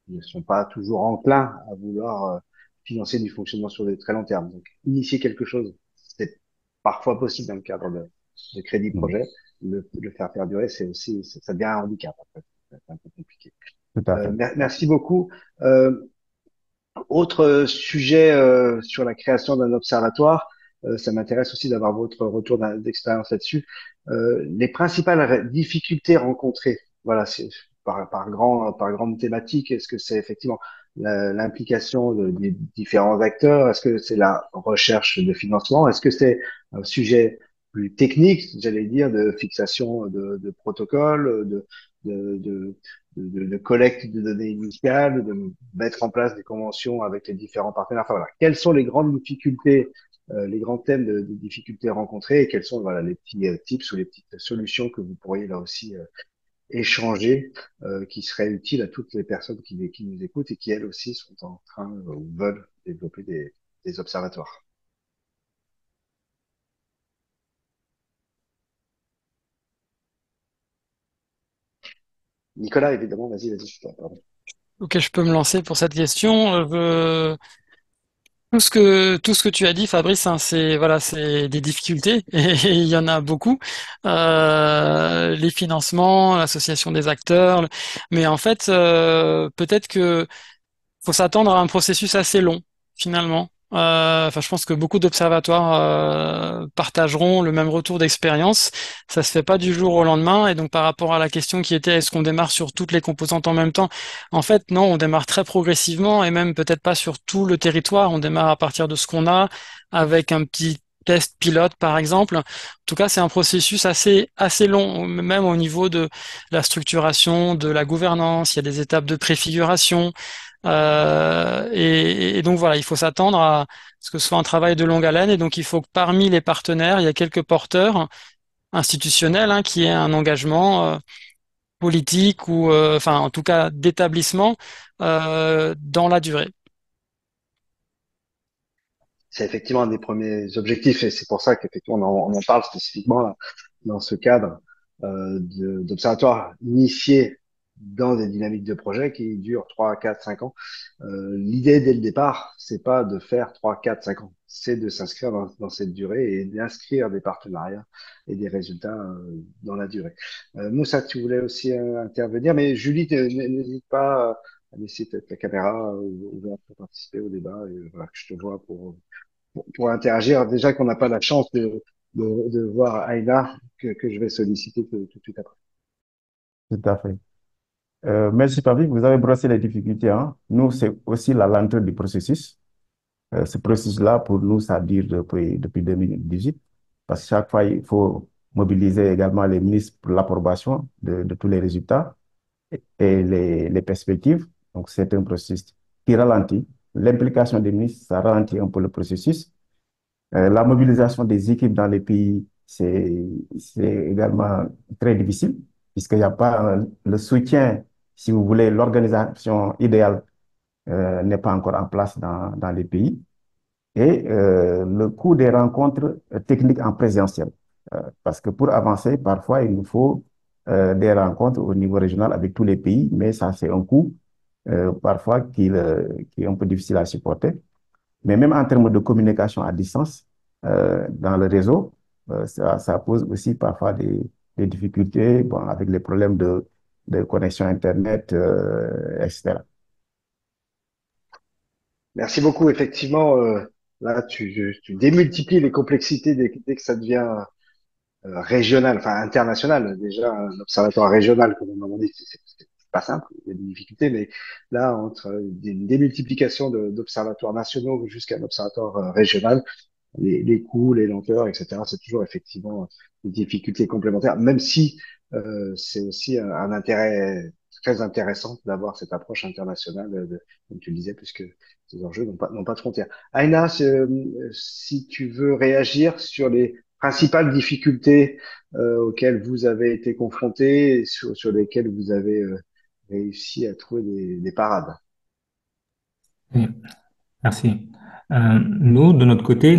ne sont pas toujours enclins à vouloir financer du fonctionnement sur des très long termes. Donc, initier quelque chose, c'est parfois possible dans le cadre de crédit Mm. projet. Le faire perdurer, c'est aussi, ça devient un handicap. En fait. C'est un peu compliqué. Tout à fait. Merci beaucoup. Euh, Autre sujet sur la création d'un observatoire, ça m'intéresse aussi d'avoir votre retour d'expérience là-dessus. Les principales difficultés rencontrées, voilà, par grande thématique, est-ce que c'est effectivement l'implication des différents acteurs? Est-ce que c'est la recherche de financement? Est-ce que c'est un sujet plus technique, j'allais dire, de fixation de protocoles, de, de collecte de données initiales, de mettre en place des conventions avec les différents partenaires. Enfin voilà, quelles sont les grandes difficultés, les grands thèmes de difficultés rencontrés et quels sont voilà les petits tips ou les petites solutions que vous pourriez là aussi échanger, qui seraient utiles à toutes les personnes qui nous écoutent et qui elles aussi sont en train ou veulent développer des observatoires. Nicolas, évidemment, vas-y, pardon. Ok, je peux me lancer pour cette question. Tout ce que tu as dit, Fabrice, hein, c'est voilà, c'est des difficultés et il y en a beaucoup. Les financements, l'association des acteurs, mais en fait, peut-être que faut s'attendre à un processus assez long, finalement. Enfin, je pense que beaucoup d'observatoires partageront le même retour d'expérience. Ça se fait pas du jour au lendemain. Et donc, par rapport à la question qui était, est-ce qu'on démarre sur toutes les composantes en même temps? En fait, non, on démarre très progressivement et même peut-être pas sur tout le territoire. On démarre à partir de ce qu'on a, avec un petit test pilote, par exemple. En tout cas, c'est un processus assez long, même au niveau de la structuration, de la gouvernance. Il y a des étapes de préfiguration. Et donc voilà, il faut s'attendre à ce que ce soit un travail de longue haleine. Et donc il faut que parmi les partenaires, il y a quelques porteurs institutionnels hein, qui aient un engagement politique ou, enfin en tout cas d'établissement dans la durée. C'est effectivement un des premiers objectifs et c'est pour ça qu'effectivement on en parle spécifiquement là, dans ce cadre d'observatoire initié dans des dynamiques de projet qui durent 3, 4, 5 ans. L'idée dès le départ, c'est pas de faire 3, 4, 5 ans, c'est de s'inscrire dans cette durée et d'inscrire des partenariats et des résultats dans la durée. Moussa, tu voulais aussi intervenir, mais Julie, n'hésite pas à laisser peut-être la caméra ouverte pour participer au débat. Et, voilà, que je te vois pour interagir. Déjà qu'on n'a pas la chance de voir Aïna, que je vais solliciter tout de suite après. Tout à fait. Merci, Patrick. Vous avez brossé les difficultés, hein. Nous, c'est aussi la lenteur du processus. Ce processus-là, pour nous, ça dure depuis 2018, parce que chaque fois, il faut mobiliser également les ministres pour l'approbation de tous les résultats et les perspectives. Donc, c'est un processus qui ralentit. L'implication des ministres, ça ralentit un peu le processus. La mobilisation des équipes dans les pays, c'est également très difficile, puisqu'il n'y a pas le soutien, si vous voulez, l'organisation idéale n'est pas encore en place dans les pays. Et le coût des rencontres techniques en présentiel. Parce que pour avancer, parfois, il nous faut des rencontres au niveau régional avec tous les pays, mais ça, c'est un coût parfois qui est un peu difficile à supporter. Mais même en termes de communication à distance dans le réseau, ça pose aussi parfois des difficultés, bon, avec les problèmes de connexion Internet, etc. Merci beaucoup. Effectivement, là, tu démultiplies les complexités dès que ça devient régional, enfin international. Déjà, un observatoire régional, comme on m'a dit, c'est pas simple, il y a des difficultés, mais là, entre une démultiplication d'observatoires nationaux jusqu'à un observatoire régional, les coûts, les lenteurs, etc., c'est toujours effectivement des difficultés complémentaires, même si c'est aussi un intérêt très intéressant d'avoir cette approche internationale, comme tu le disais, puisque ces enjeux n'ont pas de frontières. Aïna, si tu veux réagir sur les principales difficultés auxquelles vous avez été confrontés et sur lesquelles vous avez réussi à trouver des parades. Oui, merci. Nous, de notre côté,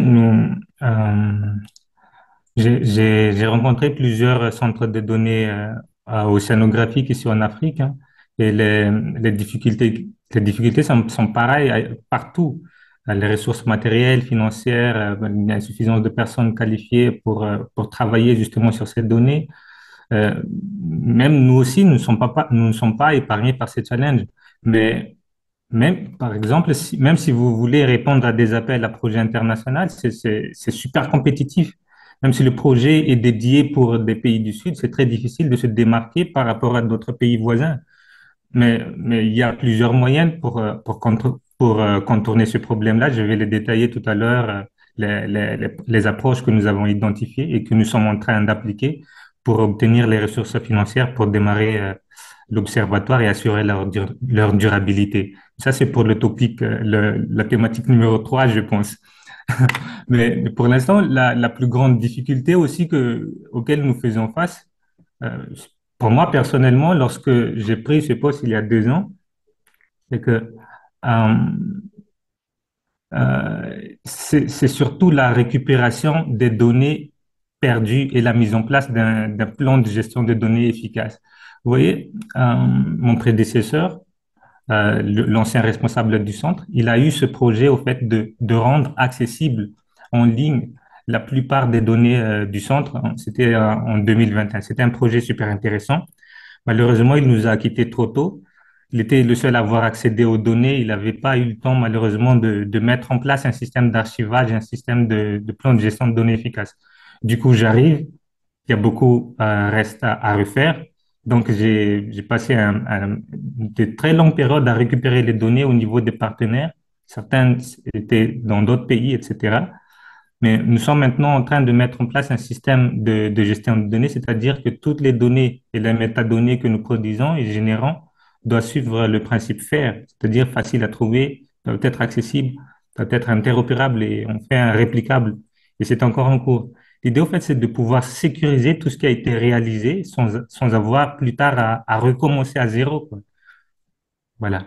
j'ai rencontré plusieurs centres de données océanographiques ici en Afrique, hein, et les difficultés sont pareilles partout. Les ressources matérielles, financières, l'insuffisance de personnes qualifiées pour travailler justement sur ces données. Euh, Même nous aussi, nous ne sommes pas épargnés par ces challenges. Mais même, par exemple, même si vous voulez répondre à des appels à projets internationaux, c'est super compétitif. Même si le projet est dédié pour des pays du Sud, c'est très difficile de se démarquer par rapport à d'autres pays voisins. Mais il y a plusieurs moyens pour contourner ce problème-là. Je vais les détailler tout à l'heure, les approches que nous avons identifiées et que nous sommes en train d'appliquer pour obtenir les ressources financières pour démarrer l'observatoire et assurer leur durabilité. Ça, c'est pour le topic, la thématique numéro 3, je pense. Mais pour l'instant, la plus grande difficulté aussi auquel nous faisons face, euh, pour moi, personnellement, lorsque j'ai pris ce poste il y a 2 ans, c'est que euh, c'est surtout la récupération des données perdues et la mise en place d'un plan de gestion de données efficace. Vous voyez, mon prédécesseur, l'ancien responsable du centre, il a eu ce projet au fait de rendre accessible en ligne la plupart des données du centre. C'était en 2021. C'était un projet super intéressant. Malheureusement, il nous a quittés trop tôt. Il était le seul à avoir accédé aux données. Il n'avait pas eu le temps, malheureusement, de mettre en place un système d'archivage, un système de plan de gestion de données efficace. Du coup, j'arrive. Il y a beaucoup reste à refaire. Donc, j'ai passé de très longues périodes à récupérer les données au niveau des partenaires. Certains étaient dans d'autres pays, etc. Mais nous sommes maintenant en train de mettre en place un système de gestion de données, c'est-à-dire que toutes les données et les métadonnées que nous produisons et générons doivent suivre le principe FAIR, c'est-à-dire facile à trouver, doivent être accessibles, doivent être interopérables et on fait un réplicable. Et c'est encore en cours. L'idée, au fait, c'est de pouvoir sécuriser tout ce qui a été réalisé sans avoir plus tard à recommencer à zéro, quoi. Voilà.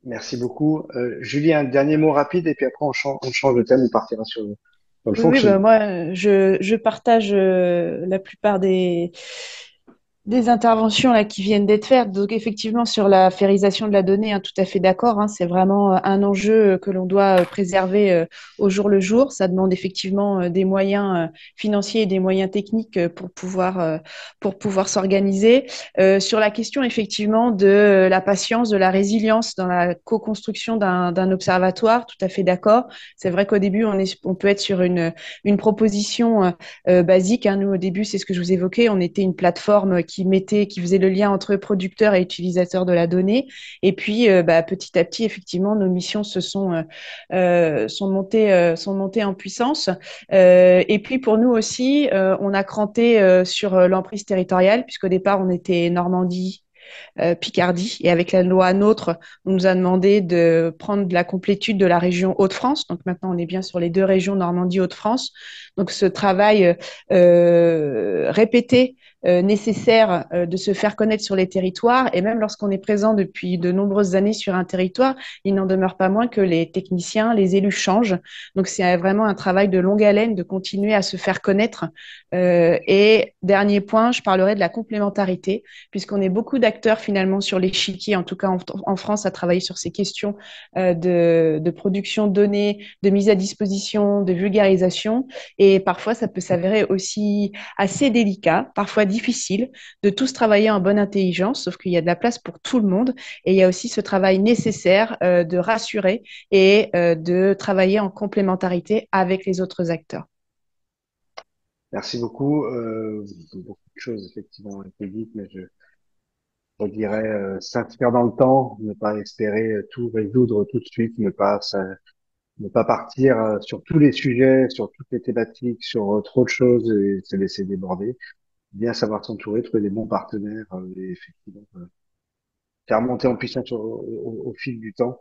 Merci beaucoup. Julie, un dernier mot rapide et puis après on change de thème, on partira sur le Oui, oui, bah, fonctionnement. moi, je partage la plupart des interventions là qui viennent d'être faites. Donc effectivement sur la férisation de la donnée, hein, tout à fait d'accord. Hein, c'est vraiment un enjeu que l'on doit préserver au jour le jour. Ça demande effectivement des moyens financiers et des moyens techniques pour pouvoir s'organiser. Sur la question effectivement de la patience, de la résilience dans la co-construction d'un observatoire, tout à fait d'accord. C'est vrai qu'au début on peut être sur une proposition basique. Hein. Nous, au début, c'est ce que je vous évoquais. On était une plateforme qui faisait le lien entre producteurs et utilisateurs de la donnée. Et puis, petit à petit, effectivement, nos missions sont montées en puissance. Et puis, pour nous aussi, on a cranté sur l'emprise territoriale, puisqu'au départ, on était Normandie, Picardie. Et avec la loi NOTRe, on nous a demandé de prendre de la complétude de la région Hauts-de-France. Donc maintenant, on est bien sur les deux régions Normandie-Hauts-de-France. Donc ce travail répété, nécessaire de se faire connaître sur les territoires. Et même lorsqu'on est présent depuis de nombreuses années sur un territoire, il n'en demeure pas moins que les techniciens, les élus changent. Donc c'est vraiment un travail de longue haleine de continuer à se faire connaître. Et dernier point, je parlerai de la complémentarité, puisqu'on est beaucoup d'acteurs finalement sur l'échiquier, en tout cas en France, à travailler sur ces questions de production de données, de mise à disposition, de vulgarisation. Et parfois, ça peut s'avérer aussi assez délicat, parfois difficile, de tous travailler en bonne intelligence, sauf qu'il y a de la place pour tout le monde. Et il y a aussi ce travail nécessaire de rassurer et de travailler en complémentarité avec les autres acteurs. Merci beaucoup. Beaucoup de choses effectivement ont été dites, mais je dirais s'inscrire dans le temps, ne pas espérer tout résoudre tout de suite, ne pas partir sur tous les sujets, sur toutes les thématiques, sur trop de choses et se laisser déborder. Bien savoir s'entourer, trouver des bons partenaires et effectivement faire monter en puissance au fil du temps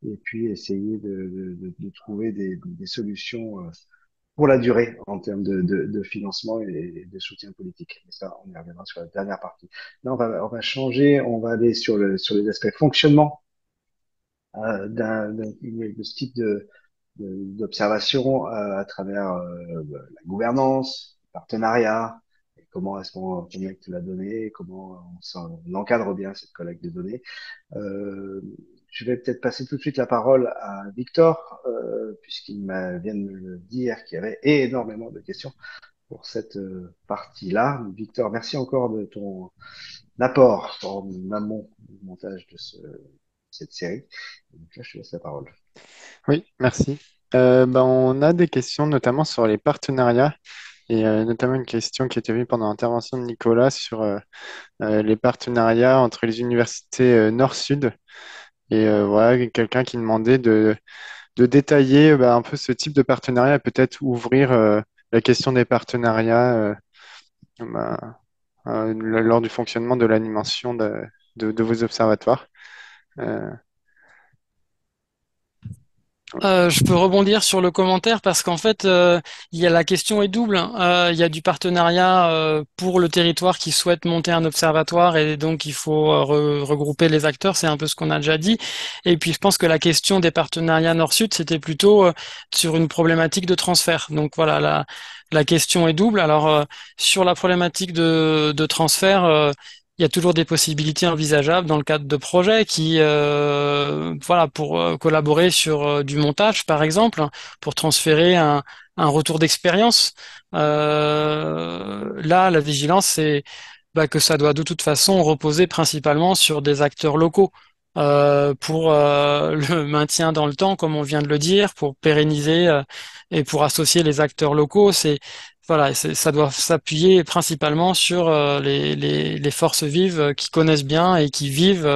et puis essayer de trouver des solutions pour la durée en termes de financement et de soutien politique. Et ça, on y reviendra sur la dernière partie. Là, on va changer, on va aller sur les aspects fonctionnement de ce type d'observation à travers la gouvernance, le partenariat, et comment est-ce qu'on connecte la donnée, comment on encadre bien cette collecte de données. Euh, je vais peut-être passer tout de suite la parole à Victor, vient de me le dire qu'il y avait énormément de questions pour cette partie-là. Victor, merci encore de ton apport en amont du montage de cette série. Donc là, je te laisse la parole. Oui, merci. On a des questions notamment sur les partenariats et notamment une question qui était vue pendant l'intervention de Nicolas sur les partenariats entre les universités Nord-Sud. Et voilà, quelqu'un qui demandait de détailler un peu ce type de partenariat et peut-être ouvrir la question des partenariats bah, lors du fonctionnement de l'animation de vos observatoires. Euh, Je peux rebondir sur le commentaire parce qu'en fait, il y a la question est double. Hein. Il y a du partenariat pour le territoire qui souhaite monter un observatoire et donc il faut regrouper les acteurs. C'est un peu ce qu'on a déjà dit. Et puis je pense que la question des partenariats Nord-Sud, c'était plutôt sur une problématique de transfert. Donc voilà, la question est double. Alors sur la problématique de transfert. Il y a toujours des possibilités envisageables dans le cadre de projets qui, voilà, pour collaborer sur du montage, par exemple, pour transférer un retour d'expérience. Là, la vigilance, c'est que ça doit de toute façon reposer principalement sur des acteurs locaux. Pour le maintien dans le temps, comme on vient de le dire, pour pérenniser et pour associer les acteurs locaux, voilà, ça doit s'appuyer principalement sur les forces vives qui connaissent bien et qui vivent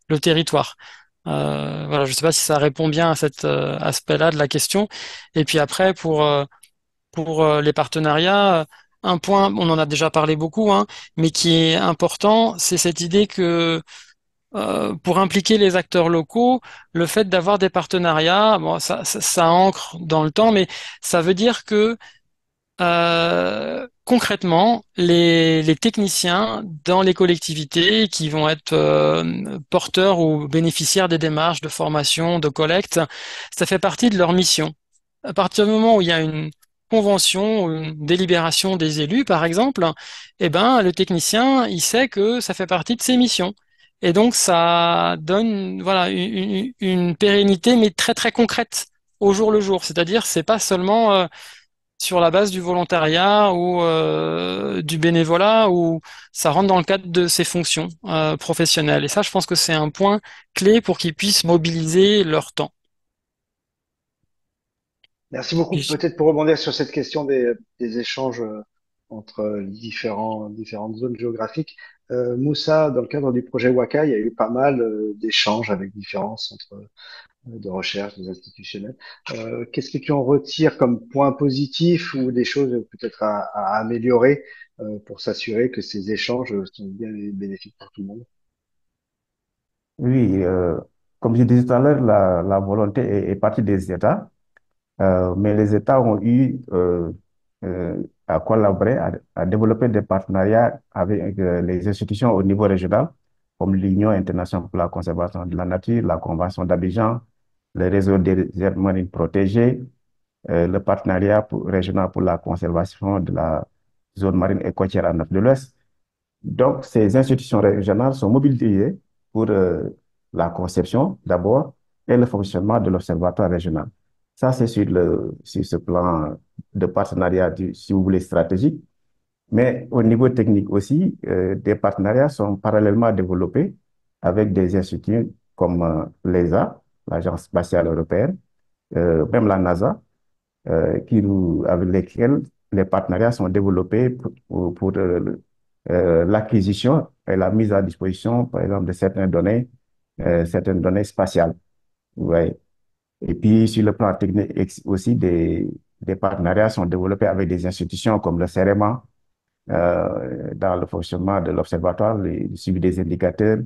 le territoire. Voilà, je ne sais pas si ça répond bien à cet aspect-là de la question. Et puis après, pour les partenariats, un point, on en a déjà parlé beaucoup, hein, mais qui est important, c'est cette idée que pour impliquer les acteurs locaux, le fait d'avoir des partenariats, bon, ça ancre dans le temps, mais ça veut dire que concrètement, les techniciens dans les collectivités qui vont être porteurs ou bénéficiaires des démarches de formation, de collecte, ça fait partie de leur mission. À partir du moment où il y a convention, ou une délibération des élus, par exemple, eh ben, le technicien, il sait que ça fait partie de ses missions. Et donc, ça donne, voilà, une pérennité, mais très, très concrète au jour le jour. C'est-à-dire, c'est pas seulement sur la base du volontariat ou du bénévolat, où ça rentre dans le cadre de ses fonctions professionnelles. Et ça, je pense que c'est un point clé pour qu'ils puissent mobiliser leur temps. Merci beaucoup. Puis, Peut-être pour rebondir sur cette question des échanges entre les différentes zones géographiques. Moussa, dans le cadre du projet Waka, il y a eu pas mal d'échanges avec différents centres de recherche, des institutionnels. Qu'est-ce que tu en retires comme point positif ou des choses peut-être à améliorer pour s'assurer que ces échanges sont bien bénéfiques pour tout le monde? Oui, comme je disais tout à l'heure, la volonté est partie des États, mais les États ont eu à collaborer, à développer des partenariats avec les institutions au niveau régional, comme l'Union internationale pour la conservation de la nature, la Convention d'Abidjan, le réseau des aires marines protégées, le partenariat régional pour la conservation de la zone marine et côtière en Afrique de l'Ouest. Donc, ces institutions régionales sont mobilisées pour la conception d'abord et le fonctionnement de l'Observatoire régional. Ça, c'est sur ce plan de partenariat, si vous voulez, stratégique. Mais au niveau technique aussi, des partenariats sont parallèlement développés avec des instituts comme l'ESA, l'Agence spatiale européenne, même la NASA, avec lesquels les partenariats sont développés pour l'acquisition et la mise à disposition, par exemple, de certaines données spatiales. Ouais. Et puis, sur le plan technique aussi, des partenariats sont développés avec des institutions comme le CEREMA, dans le fonctionnement de l'Observatoire, le suivi des indicateurs,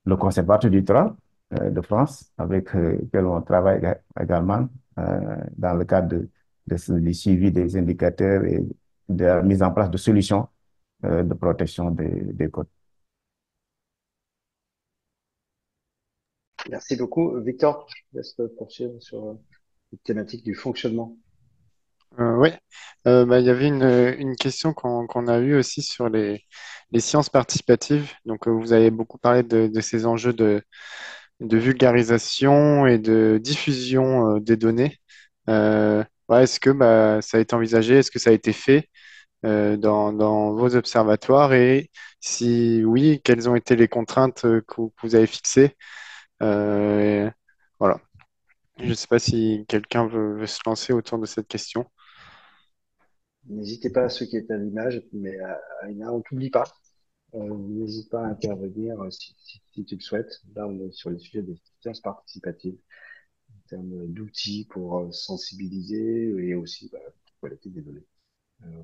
le Conservatoire du Littoral de France, avec lequel on travaille également dans le cadre du suivi des indicateurs et de la mise en place de solutions de protection des côtes. Merci beaucoup. Victor, je te laisse poursuivre sur la thématique du fonctionnement. Oui, il y avait une question qu'on a eue aussi sur les sciences participatives. Donc, vous avez beaucoup parlé de ces enjeux de vulgarisation et de diffusion des données. Ouais, est-ce que ça a été envisagé? Est-ce que ça a été fait dans vos observatoires? Et si oui, quelles ont été les contraintes que vous avez fixées? Voilà. Je ne sais pas si quelqu'un veut se lancer autour de cette question. N'hésitez pas à ceux qui étaient à l'image, mais Aïna, on t'oublie pas. N'hésite pas à intervenir si tu le souhaites. Là, on est sur les sujets des sciences participatives, en termes d'outils pour sensibiliser et aussi collecter des données.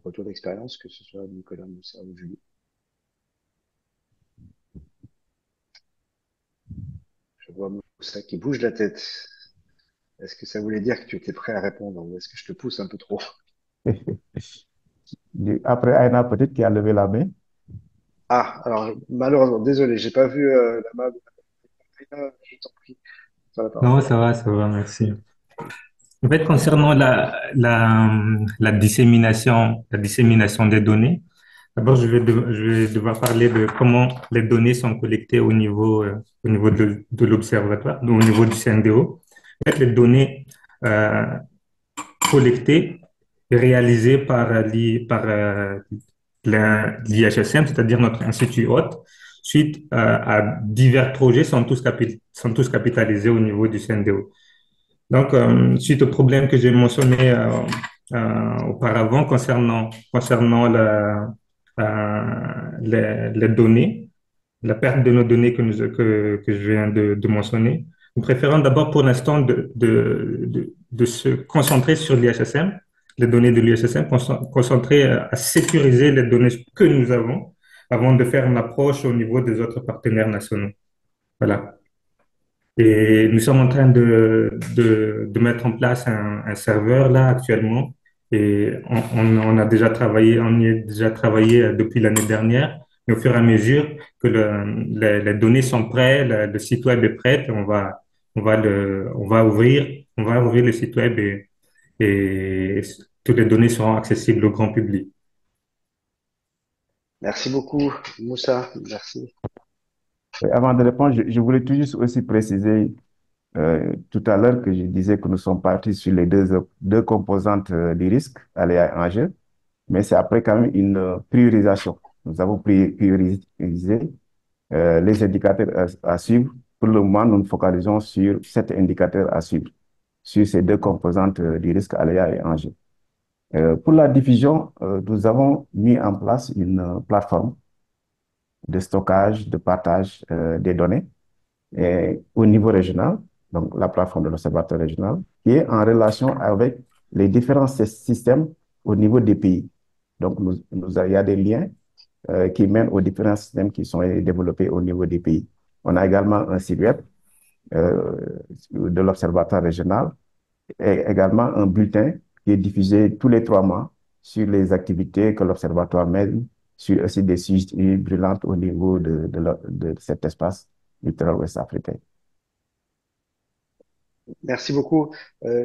Retour d'expérience, que ce soit Nicolas, Moussa ou Julie. Je vois Moussa qui bouge la tête. Est-ce que ça voulait dire que tu étais prêt à répondre ou est-ce que je te pousse un peu trop? Après, Aina, peut-être qui a levé la main. Ah, alors malheureusement, désolé, j'ai pas vu la main de Aïna, je t'en prie, sur la parole. Non, ça va, merci. En fait, concernant la dissémination des données, d'abord, je vais devoir parler de comment les données sont collectées au niveau de l'observatoire, au niveau du CNDO. En fait, les données euh, collectées et réalisées par l'IHSM, c'est-à-dire notre institut hôte, suite à divers projets, sont tous capitalisés au niveau du CNDO. Donc, suite au problème que j'ai mentionné auparavant concernant les données, la perte de nos données que je viens de mentionner, nous préférons d'abord pour l'instant de se concentrer sur l'IHSM, les données de l'IHSM, concentrer à sécuriser les données que nous avons avant de faire une approche au niveau des autres partenaires nationaux. Voilà. Et nous sommes en train de mettre en place un serveur là actuellement. Et on a déjà travaillé, on y a déjà travaillé depuis l'année dernière. Et au fur et à mesure que les données sont prêtes, le site web est prêt, on va ouvrir le site web et toutes les données seront accessibles au grand public. Merci beaucoup, Moussa. Merci. Et avant de répondre, je voulais tout juste aussi préciser tout à l'heure que je disais que nous sommes partis sur les deux composantes du risque, aléa et enjeu, mais c'est après quand même une priorisation. Nous avons priorisé les indicateurs à suivre. Pour le moment, nous nous focalisons sur 7 indicateurs à suivre, sur ces deux composantes du risque aléa et enjeu. Pour la diffusion, nous avons mis en place une plateforme de stockage, de partage des données au niveau régional, donc la plateforme de l'Observatoire régional, qui est en relation avec les différents systèmes au niveau des pays. Donc, il y a des liens qui mènent aux différents systèmes qui sont développés au niveau des pays. On a également un site web euh, de l'Observatoire régional et également un bulletin qui est diffusé tous les 3 mois sur les activités que l'Observatoire mène, sur aussi des sujets brûlants au niveau de cet espace littoral ouest africain. Merci beaucoup.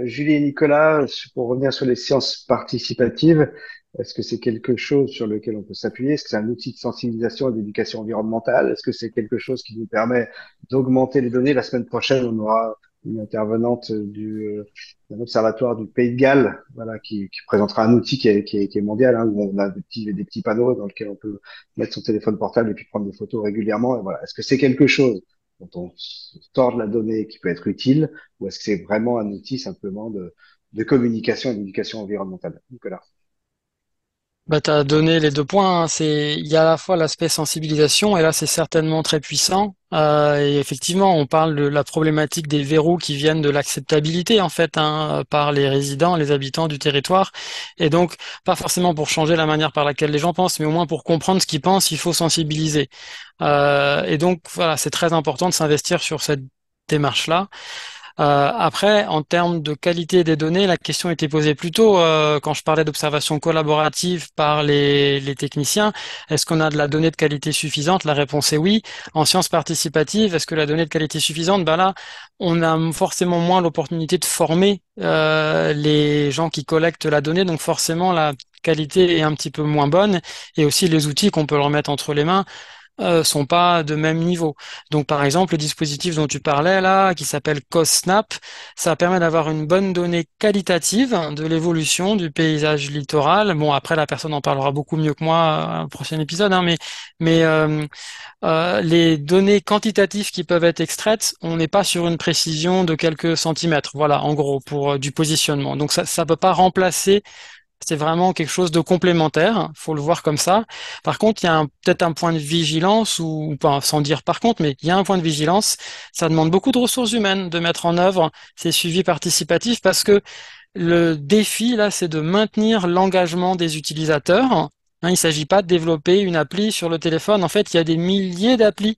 Julie et Nicolas, pour revenir sur les sciences participatives, est-ce que c'est quelque chose sur lequel on peut s'appuyer? Est-ce que c'est un outil de sensibilisation et d'éducation environnementale? Est-ce que c'est quelque chose qui nous permet d'augmenter les données? La semaine prochaine, on aura une intervenante d'un observatoire du Pays de Galles, voilà, qui présentera un outil qui est mondial, hein, où on a des petits panneaux dans lesquels on peut mettre son téléphone portable et puis prendre des photos régulièrement. Et voilà. Est-ce que c'est quelque chose dont on sort de la donnée qui peut être utile? Ou est-ce que c'est vraiment un outil simplement de communication et d'éducation environnementale? Nicolas. Bah, tu as donné les 2 points, hein. Il y a à la fois l'aspect sensibilisation, et là, c'est certainement très puissant. Et effectivement, on parle de la problématique des verrous qui viennent de l'acceptabilité, en fait, hein, par les résidents, les habitants du territoire. Et donc, pas forcément pour changer la manière par laquelle les gens pensent, mais au moins pour comprendre ce qu'ils pensent, il faut sensibiliser. Et donc, voilà, c'est très important de s'investir sur cette démarche-là. Après, en termes de qualité des données, la question était posée plus tôt quand je parlais d'observation collaborative par les techniciens. Est-ce qu'on a de la donnée de qualité suffisante? La réponse est oui. En sciences participatives, est-ce que la donnée de qualité suffisante? Ben là, on a forcément moins l'opportunité de former les gens qui collectent la donnée, donc forcément la qualité est un petit peu moins bonne, et aussi les outils qu'on peut leur mettre entre les mains sont pas de même niveau. Donc, par exemple, le dispositif dont tu parlais là, qui s'appelle COSNAP, ça permet d'avoir une bonne donnée qualitative de l'évolution du paysage littoral. Bon, après, la personne en parlera beaucoup mieux que moi au prochain épisode, hein, mais les données quantitatives qui peuvent être extraites, on n'est pas sur une précision de quelques centimètres. Voilà, en gros, pour du positionnement. Donc, ça peut pas remplacer. C'est vraiment quelque chose de complémentaire, faut le voir comme ça. Par contre, il y a peut-être un point de vigilance, ou pas, sans dire par contre, mais il y a un point de vigilance. Ça demande beaucoup de ressources humaines de mettre en œuvre ces suivis participatifs, parce que le défi, là, c'est de maintenir l'engagement des utilisateurs. Hein, il ne s'agit pas de développer une appli sur le téléphone. En fait, il y a des milliers d'applis.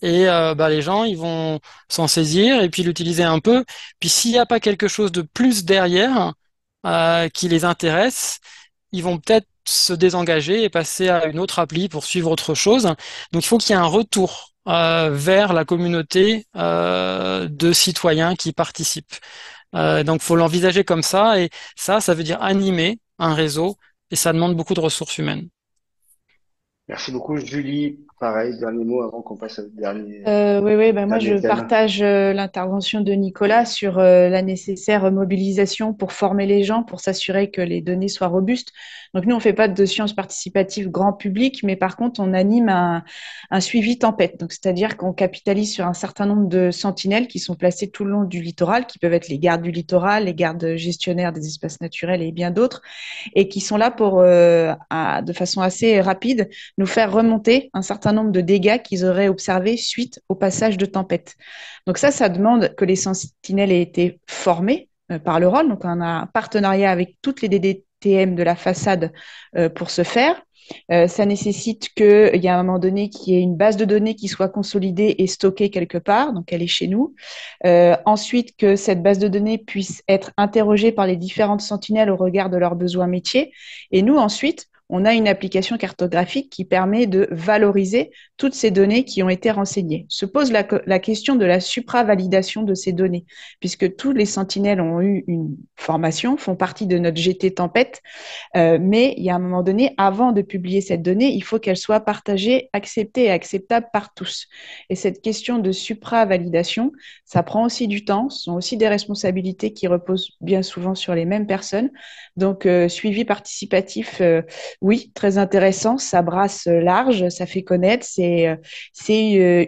Et bah, les gens, ils vont s'en saisir et puis l'utiliser un peu. Puis s'il n'y a pas quelque chose de plus derrière qui les intéresse, ils vont peut-être se désengager et passer à une autre appli pour suivre autre chose. Donc il faut qu'il y ait un retour vers la communauté de citoyens qui participent. Donc faut l'envisager comme ça, et ça veut dire animer un réseau, et ça demande beaucoup de ressources humaines. Merci beaucoup, Julie. Pareil, dernier mot avant qu'on passe au Oui, ben moi je dernier thème. partage l'intervention de Nicolas sur la nécessaire mobilisation pour former les gens, pour s'assurer que les données soient robustes. Donc nous, on ne fait pas de sciences participatives grand public, mais par contre, on anime un suivi tempête. Donc c'est-à-dire qu'on capitalise sur un certain nombre de sentinelles qui sont placées tout le long du littoral, qui peuvent être les gardes du littoral, les gardes gestionnaires des espaces naturels et bien d'autres, et qui sont là pour, de façon assez rapide, nous faire remonter un certain nombre de dégâts qu'ils auraient observés suite au passage de tempête. Donc ça demande que les sentinelles aient été formées par le rôle. Donc on a un partenariat avec toutes les DDTM de la façade pour ce faire. Ça nécessite qu'il y a un moment donné qu'il y ait une base de données qui soit consolidée et stockée quelque part, donc elle est chez nous. Ensuite, que cette base de données puisse être interrogée par les différentes sentinelles au regard de leurs besoins métiers. Et nous, ensuite, on a une application cartographique qui permet de valoriser toutes ces données qui ont été renseignées. Se pose la question de la supravalidation de ces données, puisque tous les sentinelles ont eu une formation, font partie de notre GT Tempête, mais il y a un moment donné, avant de publier cette donnée, il faut qu'elle soit partagée, acceptée et acceptable par tous. Et cette question de supravalidation, ça prend aussi du temps, ce sont aussi des responsabilités qui reposent bien souvent sur les mêmes personnes. Donc, suivi participatif, oui, très intéressant, ça brasse large, ça fait connaître, c'est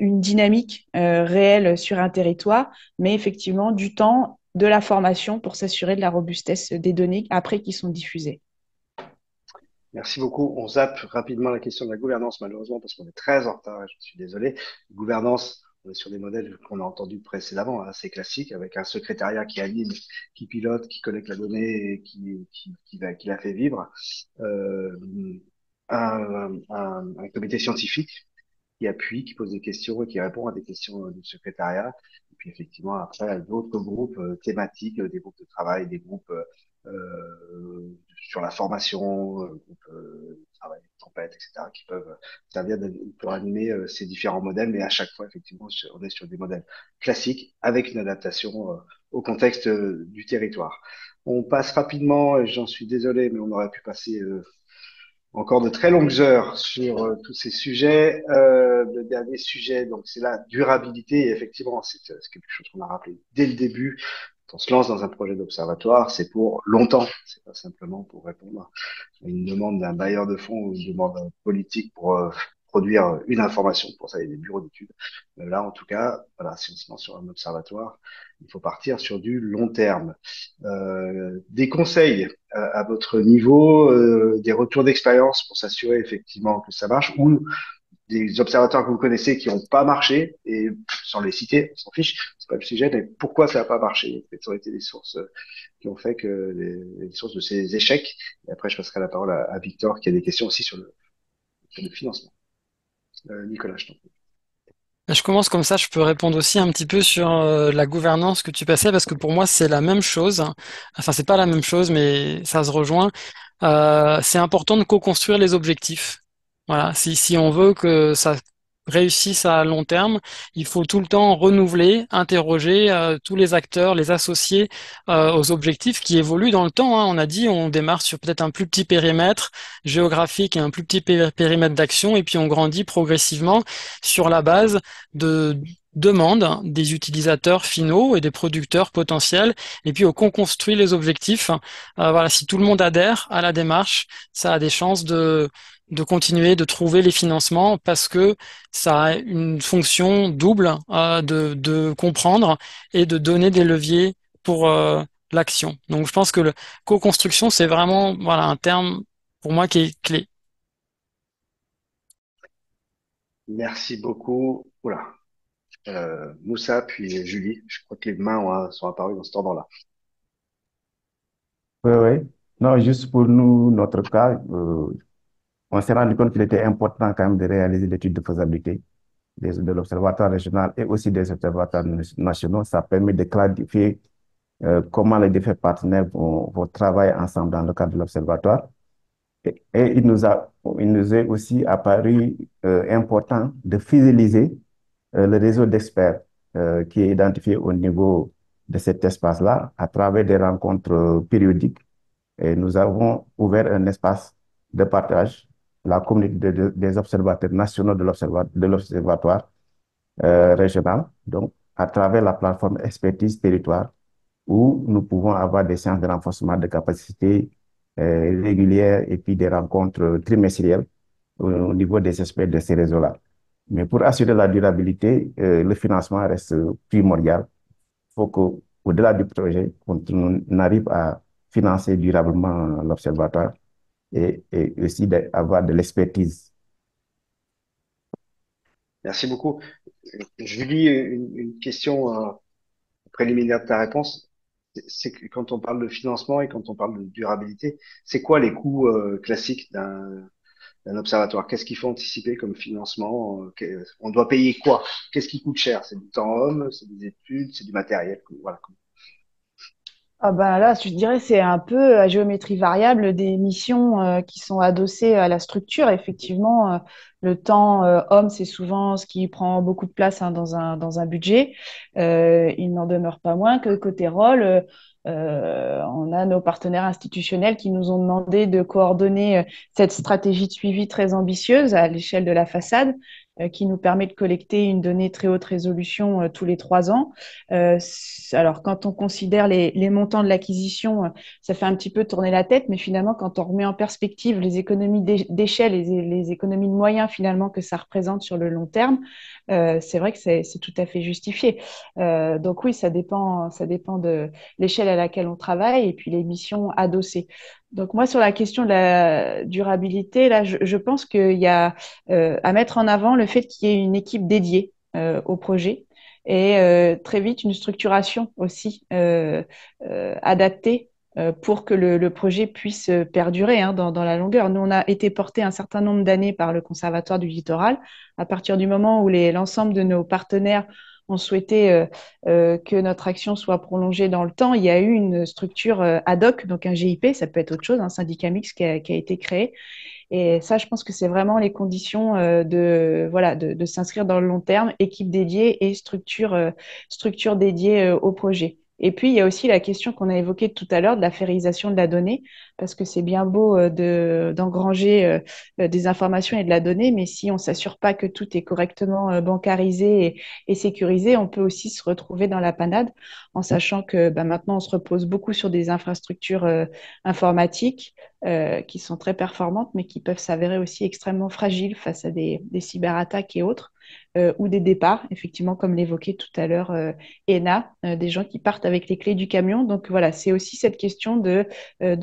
une dynamique réelle sur un territoire, mais effectivement du temps, de la formation pour s'assurer de la robustesse des données après qui sont diffusées. Merci beaucoup. On zappe rapidement la question de la gouvernance, malheureusement, parce qu'on est très en retard, et je suis désolé. Gouvernance, on est sur des modèles qu'on a entendus précédemment, hein, assez classiques, avec un secrétariat qui anime, qui pilote, qui collecte la donnée et qui la fait vivre. Euh, un comité scientifique qui appuie, qui pose des questions et qui répond à des questions du secrétariat. Et puis effectivement, après, d'autres groupes thématiques, des groupes de travail, des groupes sur la formation, groupes de travail, tempête, etc., qui peuvent servir pour animer ces différents modèles. Mais à chaque fois, effectivement, on est sur des modèles classiques avec une adaptation au contexte du territoire. On passe rapidement, et j'en suis désolé, mais on aurait pu passer encore de très longues heures sur tous ces sujets. Le dernier sujet, donc, c'est la durabilité. Et effectivement, c'est quelque chose qu'on a rappelé dès le début. Quand on se lance dans un projet d'observatoire, c'est pour longtemps. C'est pas simplement pour répondre à une demande d'un bailleur de fonds ou une demande politique pour produire une information. Pour ça, il y a des bureaux d'études. Là, en tout cas, voilà, si on se lance sur un observatoire, il faut partir sur du long terme. Des conseils à votre niveau, des retours d'expérience pour s'assurer effectivement que ça marche, ou des observateurs que vous connaissez qui n'ont pas marché, et sans les citer, on s'en fiche, c'est pas le sujet, mais pourquoi ça n'a pas marché? Quelles ont été les sources qui ont fait que les sources de ces échecs? Et après, je passerai la parole à Victor, qui a des questions aussi sur le financement. Nicolas, je t'en prie. Je commence comme ça, je peux répondre aussi un petit peu sur la gouvernance que tu passais, parce que pour moi, c'est la même chose. Enfin, c'est pas la même chose, mais ça se rejoint. C'est important de co-construire les objectifs. Voilà, si on veut que ça réussisse à long terme, il faut tout le temps renouveler, interroger tous les acteurs, les associer aux objectifs qui évoluent dans le temps, hein. On a dit, on démarre sur peut-être un plus petit périmètre géographique et un plus petit périmètre d'action, et puis on grandit progressivement sur la base de demandes des utilisateurs finaux et des producteurs potentiels, et puis on construit les objectifs. Voilà, si tout le monde adhère à la démarche, ça a des chances de continuer de trouver les financements, parce que ça a une fonction double de comprendre et de donner des leviers pour l'action. Donc je pense que le co-construction, c'est vraiment voilà un terme pour moi qui est clé. Merci beaucoup. Oula. Moussa, puis Julie. Je crois que les mains sont apparues dans cet ordre-là. Oui, oui. Non, juste pour nous, notre cas, on s'est rendu compte qu'il était important quand même de réaliser l'étude de faisabilité de l'Observatoire régional et aussi des observatoires nationaux. Ça permet de clarifier comment les différents partenaires vont travailler ensemble dans le cadre de l'Observatoire. Et il nous est aussi apparu important de fidéliser le réseau d'experts qui est identifié au niveau de cet espace-là à travers des rencontres périodiques. Et nous avons ouvert un espace de partage, la communauté des observateurs nationaux de l'Observatoire régional, donc à travers la plateforme Expertise Territoire, où nous pouvons avoir des séances de renforcement de capacité régulières et puis des rencontres trimestrielles au niveau des experts de ces réseaux-là. Mais pour assurer la durabilité, le financement reste primordial. Il faut qu'au-delà du projet, on arrive à financer durablement l'observatoire et aussi d'avoir de l'expertise. Merci beaucoup. Julie, une question préliminaire de ta réponse. C'est que quand on parle de financement et quand on parle de durabilité, c'est quoi les coûts classiques d'un observatoire? Qu'est-ce qu'il faut anticiper comme financement? On doit payer quoi? Qu'est-ce qui coûte cher? C'est du temps homme, c'est des études, c'est du matériel. Voilà. Ah ben là, je dirais c'est un peu à géométrie variable des missions qui sont adossées à la structure. Effectivement, le temps homme, c'est souvent ce qui prend beaucoup de place hein, dans un budget. Il n'en demeure pas moins que côté rôle, on a nos partenaires institutionnels qui nous ont demandé de coordonner cette stratégie de suivi très ambitieuse à l'échelle de la façade, qui nous permet de collecter une donnée très haute résolution tous les 3 ans. Alors, quand on considère les montants de l'acquisition, ça fait un petit peu tourner la tête, mais finalement, quand on remet en perspective les économies d'échelle et les économies de moyens finalement que ça représente sur le long terme, c'est vrai que c'est tout à fait justifié. Donc oui, ça dépend de l'échelle à laquelle on travaille et puis les missions adossées. Donc moi, sur la question de la durabilité, là, je pense qu'il y a à mettre en avant le fait qu'il y ait une équipe dédiée au projet et très vite une structuration aussi adaptée pour que le projet puisse perdurer hein, dans la longueur. Nous, on a été porté un certain nombre d'années par le Conservatoire du littoral. À partir du moment où l'ensemble de nos partenaires ont souhaité que notre action soit prolongée dans le temps, il y a eu une structure ad hoc, donc un GIP, ça peut être autre chose, un syndicat mixte qui a été créé et ça, je pense que c'est vraiment les conditions de s'inscrire dans le long terme, équipe dédiée et structure dédiée au projet. Et puis, il y a aussi la question qu'on a évoquée tout à l'heure de la férisation de la donnée, parce que c'est bien beau d'engranger des informations et de la donnée, mais si on ne s'assure pas que tout est correctement bancarisé et sécurisé, on peut aussi se retrouver dans la panade, en sachant que maintenant, on se repose beaucoup sur des infrastructures informatiques qui sont très performantes, mais qui peuvent s'avérer aussi extrêmement fragiles face à des cyberattaques et autres, ou des départs, effectivement, comme l'évoquait tout à l'heure Ena, des gens qui partent avec les clés du camion. Donc voilà, c'est aussi cette question de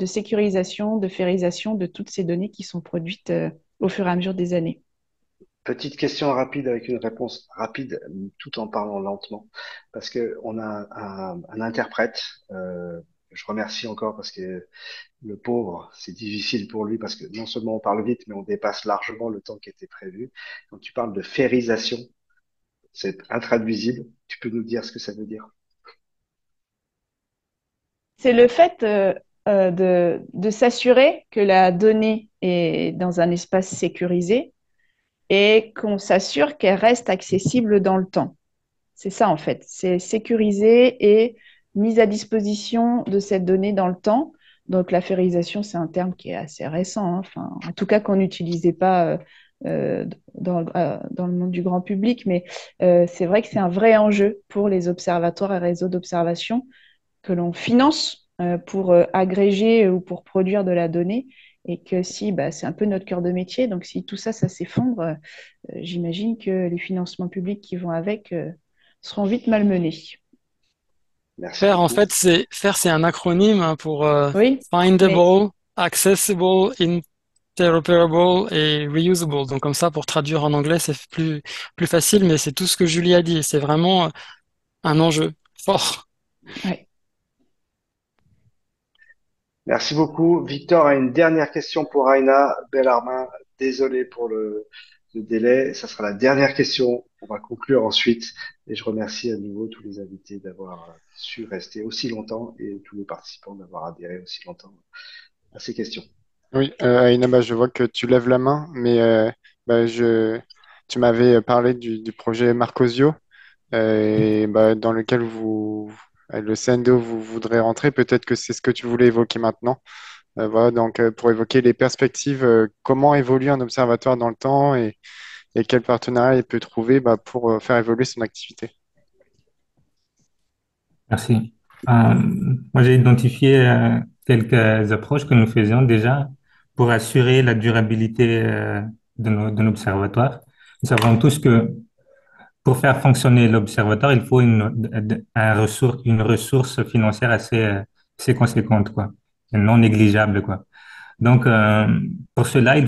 sécurisation, de férisation de toutes ces données qui sont produites au fur et à mesure des années. Petite question rapide avec une réponse rapide, tout en parlant lentement, parce que on a un interprète. Je remercie encore parce que le pauvre, c'est difficile pour lui parce que non seulement on parle vite, mais on dépasse largement le temps qui était prévu. Quand tu parles de férisation, c'est intraduisible. Tu peux nous dire ce que ça veut dire? C'est le fait de s'assurer que la donnée est dans un espace sécurisé et qu'on s'assure qu'elle reste accessible dans le temps. C'est ça, en fait. C'est sécuriser et mise à disposition de cette donnée dans le temps. Donc, la férisation, c'est un terme qui est assez récent, hein. Enfin, en tout cas, qu'on n'utilisait pas dans le monde du grand public. Mais c'est vrai que c'est un vrai enjeu pour les observatoires et réseaux d'observation que l'on finance pour agréger ou pour produire de la donnée. Et que si, c'est un peu notre cœur de métier. Donc, si tout ça, ça s'effondre, j'imagine que les financements publics qui vont avec seront vite malmenés. Merci FAIR, en beaucoup. fait, c'est un acronyme hein, pour Oui, mais Findable, Accessible, Interoperable et Reusable. Donc comme ça, pour traduire en anglais, c'est plus facile, mais c'est tout ce que Julie a dit. C'est vraiment un enjeu fort. ouais. Merci beaucoup. Victor a une dernière question pour Aina Bellarmin. Désolé pour le délai. Ça sera la dernière question. On va conclure ensuite. Et je remercie à nouveau tous les invités d'avoir su rester aussi longtemps et tous les participants d'avoir adhéré aussi longtemps à ces questions. Oui, Aïna, je vois que tu lèves la main, mais tu m'avais parlé du projet Marcosio, dans lequel le CNDO vous voudrez rentrer. Peut-être que c'est ce que tu voulais évoquer maintenant. Voilà, donc pour évoquer les perspectives, comment évolue un observatoire dans le temps et quel partenariat il peut trouver pour faire évoluer son activité. Merci. Moi, j'ai identifié quelques approches que nous faisions déjà pour assurer la durabilité de l'observatoire. Nous savons tous que pour faire fonctionner l'observatoire, il faut une ressource financière assez conséquente, quoi, et non négligeable, quoi. Donc, pour cela, il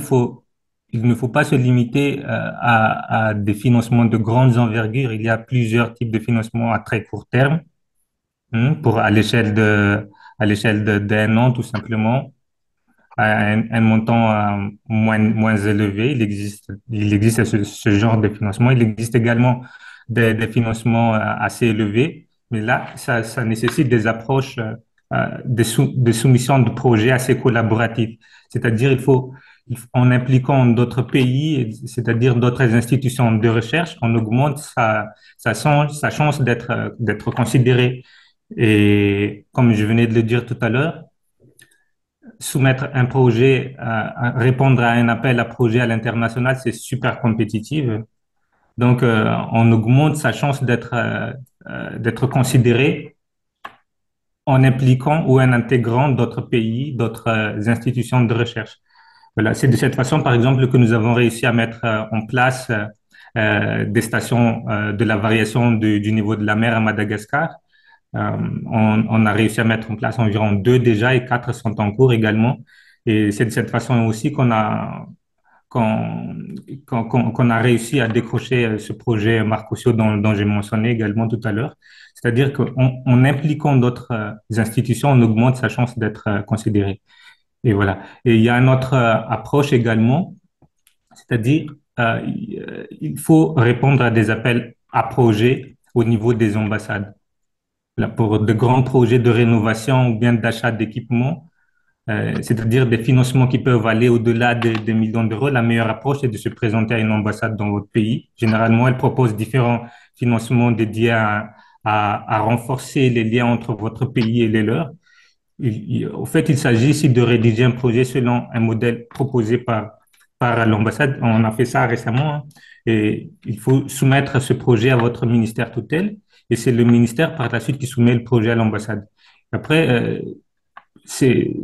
ne faut pas se limiter à des financements de grandes envergures. Il y a plusieurs types de financements à très court terme, pour à l'échelle d'un an, tout simplement, à un montant moins élevé. Il existe ce genre de financement. Il existe également des financements assez élevés, mais là, ça nécessite des approches des soumissions de projets assez collaboratifs. C'est-à-dire, en impliquant d'autres pays, c'est-à-dire d'autres institutions de recherche, on augmente sa chance d'être considéré. Et comme je venais de le dire tout à l'heure, soumettre un projet, répondre à un appel à projet à l'international, c'est super compétitif. Donc, on augmente sa chance d'être considéré en impliquant ou en intégrant d'autres pays, d'autres institutions de recherche. Voilà, c'est de cette façon, par exemple, que nous avons réussi à mettre en place des stations de la variation du niveau de la mer à Madagascar. On a réussi à mettre en place environ deux déjà et quatre sont en cours également. Et c'est de cette façon aussi qu'on qu'on a réussi à décrocher ce projet Marcosio dont j'ai mentionné également tout à l'heure. C'est-à-dire qu'en impliquant d'autres institutions, on augmente sa chance d'être considéré. Et voilà. Et il y a une autre approche également, c'est-à-dire il faut répondre à des appels à projets au niveau des ambassades. Là, pour de grands projets de rénovation ou bien d'achat d'équipements, c'est-à-dire des financements qui peuvent aller au-delà des millions d'euros. La meilleure approche est de se présenter à une ambassade dans votre pays. Généralement, elle propose différents financements dédiés à renforcer les liens entre votre pays et les leurs. Au fait, il s'agit ici de rédiger un projet selon un modèle proposé par l'ambassade. On a fait ça récemment, hein. Et il faut soumettre ce projet à votre ministère tutelle et c'est le ministère par la suite qui soumet le projet à l'ambassade. Après, c'est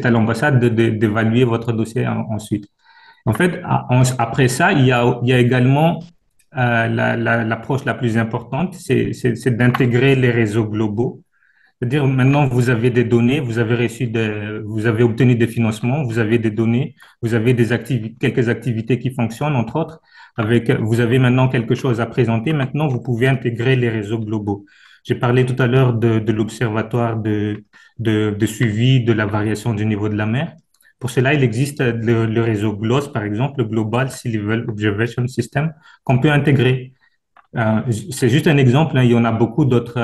à l'ambassade d'évaluer votre dossier ensuite. En fait, après ça, il y a également l'approche la plus importante, c'est d'intégrer les réseaux globaux. C'est-à-dire, maintenant, vous avez des données, vous avez obtenu des financements, vous avez des données, vous avez quelques activités qui fonctionnent, entre autres, vous avez maintenant quelque chose à présenter. Maintenant, vous pouvez intégrer les réseaux globaux. J'ai parlé tout à l'heure de l'observatoire de suivi de la variation du niveau de la mer. Pour cela, il existe le réseau GLOS, par exemple, le Global Sea Level Observation System, qu'on peut intégrer. C'est juste un exemple, hein. Il y en a beaucoup d'autres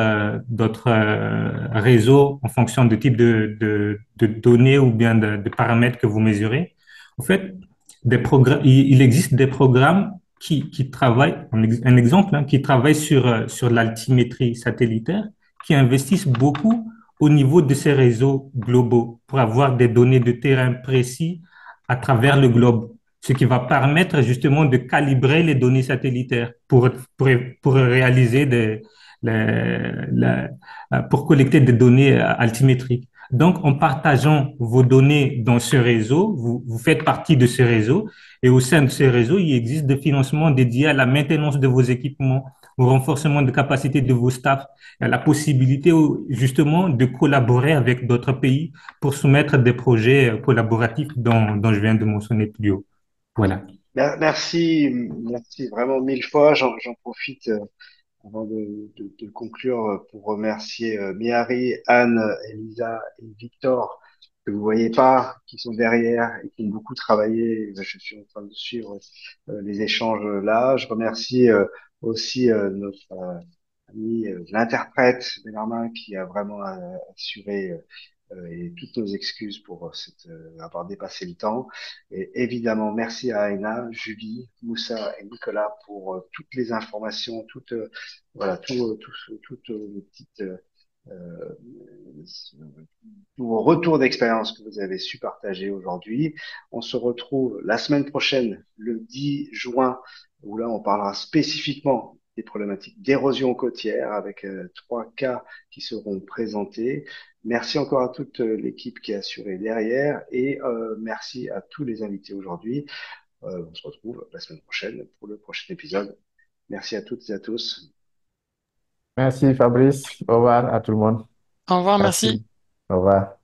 réseaux en fonction du type de données ou bien de paramètres que vous mesurez. En fait, il existe des programmes qui travaillent, un exemple, hein, qui travaillent sur l'altimétrie satellitaire, qui investissent beaucoup au niveau de ces réseaux globaux pour avoir des données de terrain précis à travers le globe, ce qui va permettre justement de calibrer les données satellitaires pour réaliser pour collecter des données altimétriques. Donc, en partageant vos données dans ce réseau, vous faites partie de ce réseau et au sein de ce réseau, il existe des financements dédiés à la maintenance de vos équipements, au renforcement de capacité de vos staffs, à la possibilité justement de collaborer avec d'autres pays pour soumettre des projets collaboratifs dont je viens de mentionner plus haut. Voilà. Merci vraiment mille fois. J'en profite avant de conclure pour remercier Mihari, Anne, Elisa et Victor que vous voyez pas, qui sont derrière et qui ont beaucoup travaillé. Je suis en train de suivre les échanges là. Je remercie aussi notre ami l'interprète Benarmin qui a vraiment assuré et toutes nos excuses pour avoir dépassé le temps. Et évidemment, merci à Aina, Julie, Moussa et Nicolas pour toutes les informations, voilà, toutes les petites euh, tous vos retours d'expérience que vous avez su partager aujourd'hui. On se retrouve la semaine prochaine, le 10 juin, où là, on parlera spécifiquement des problématiques d'érosion côtière avec trois cas qui seront présentés. Merci encore à toute l'équipe qui a assuré derrière et merci à tous les invités aujourd'hui. On se retrouve la semaine prochaine pour le prochain épisode. Merci à toutes et à tous. Merci Fabrice. Au revoir à tout le monde. Au revoir, merci. Merci. Au revoir.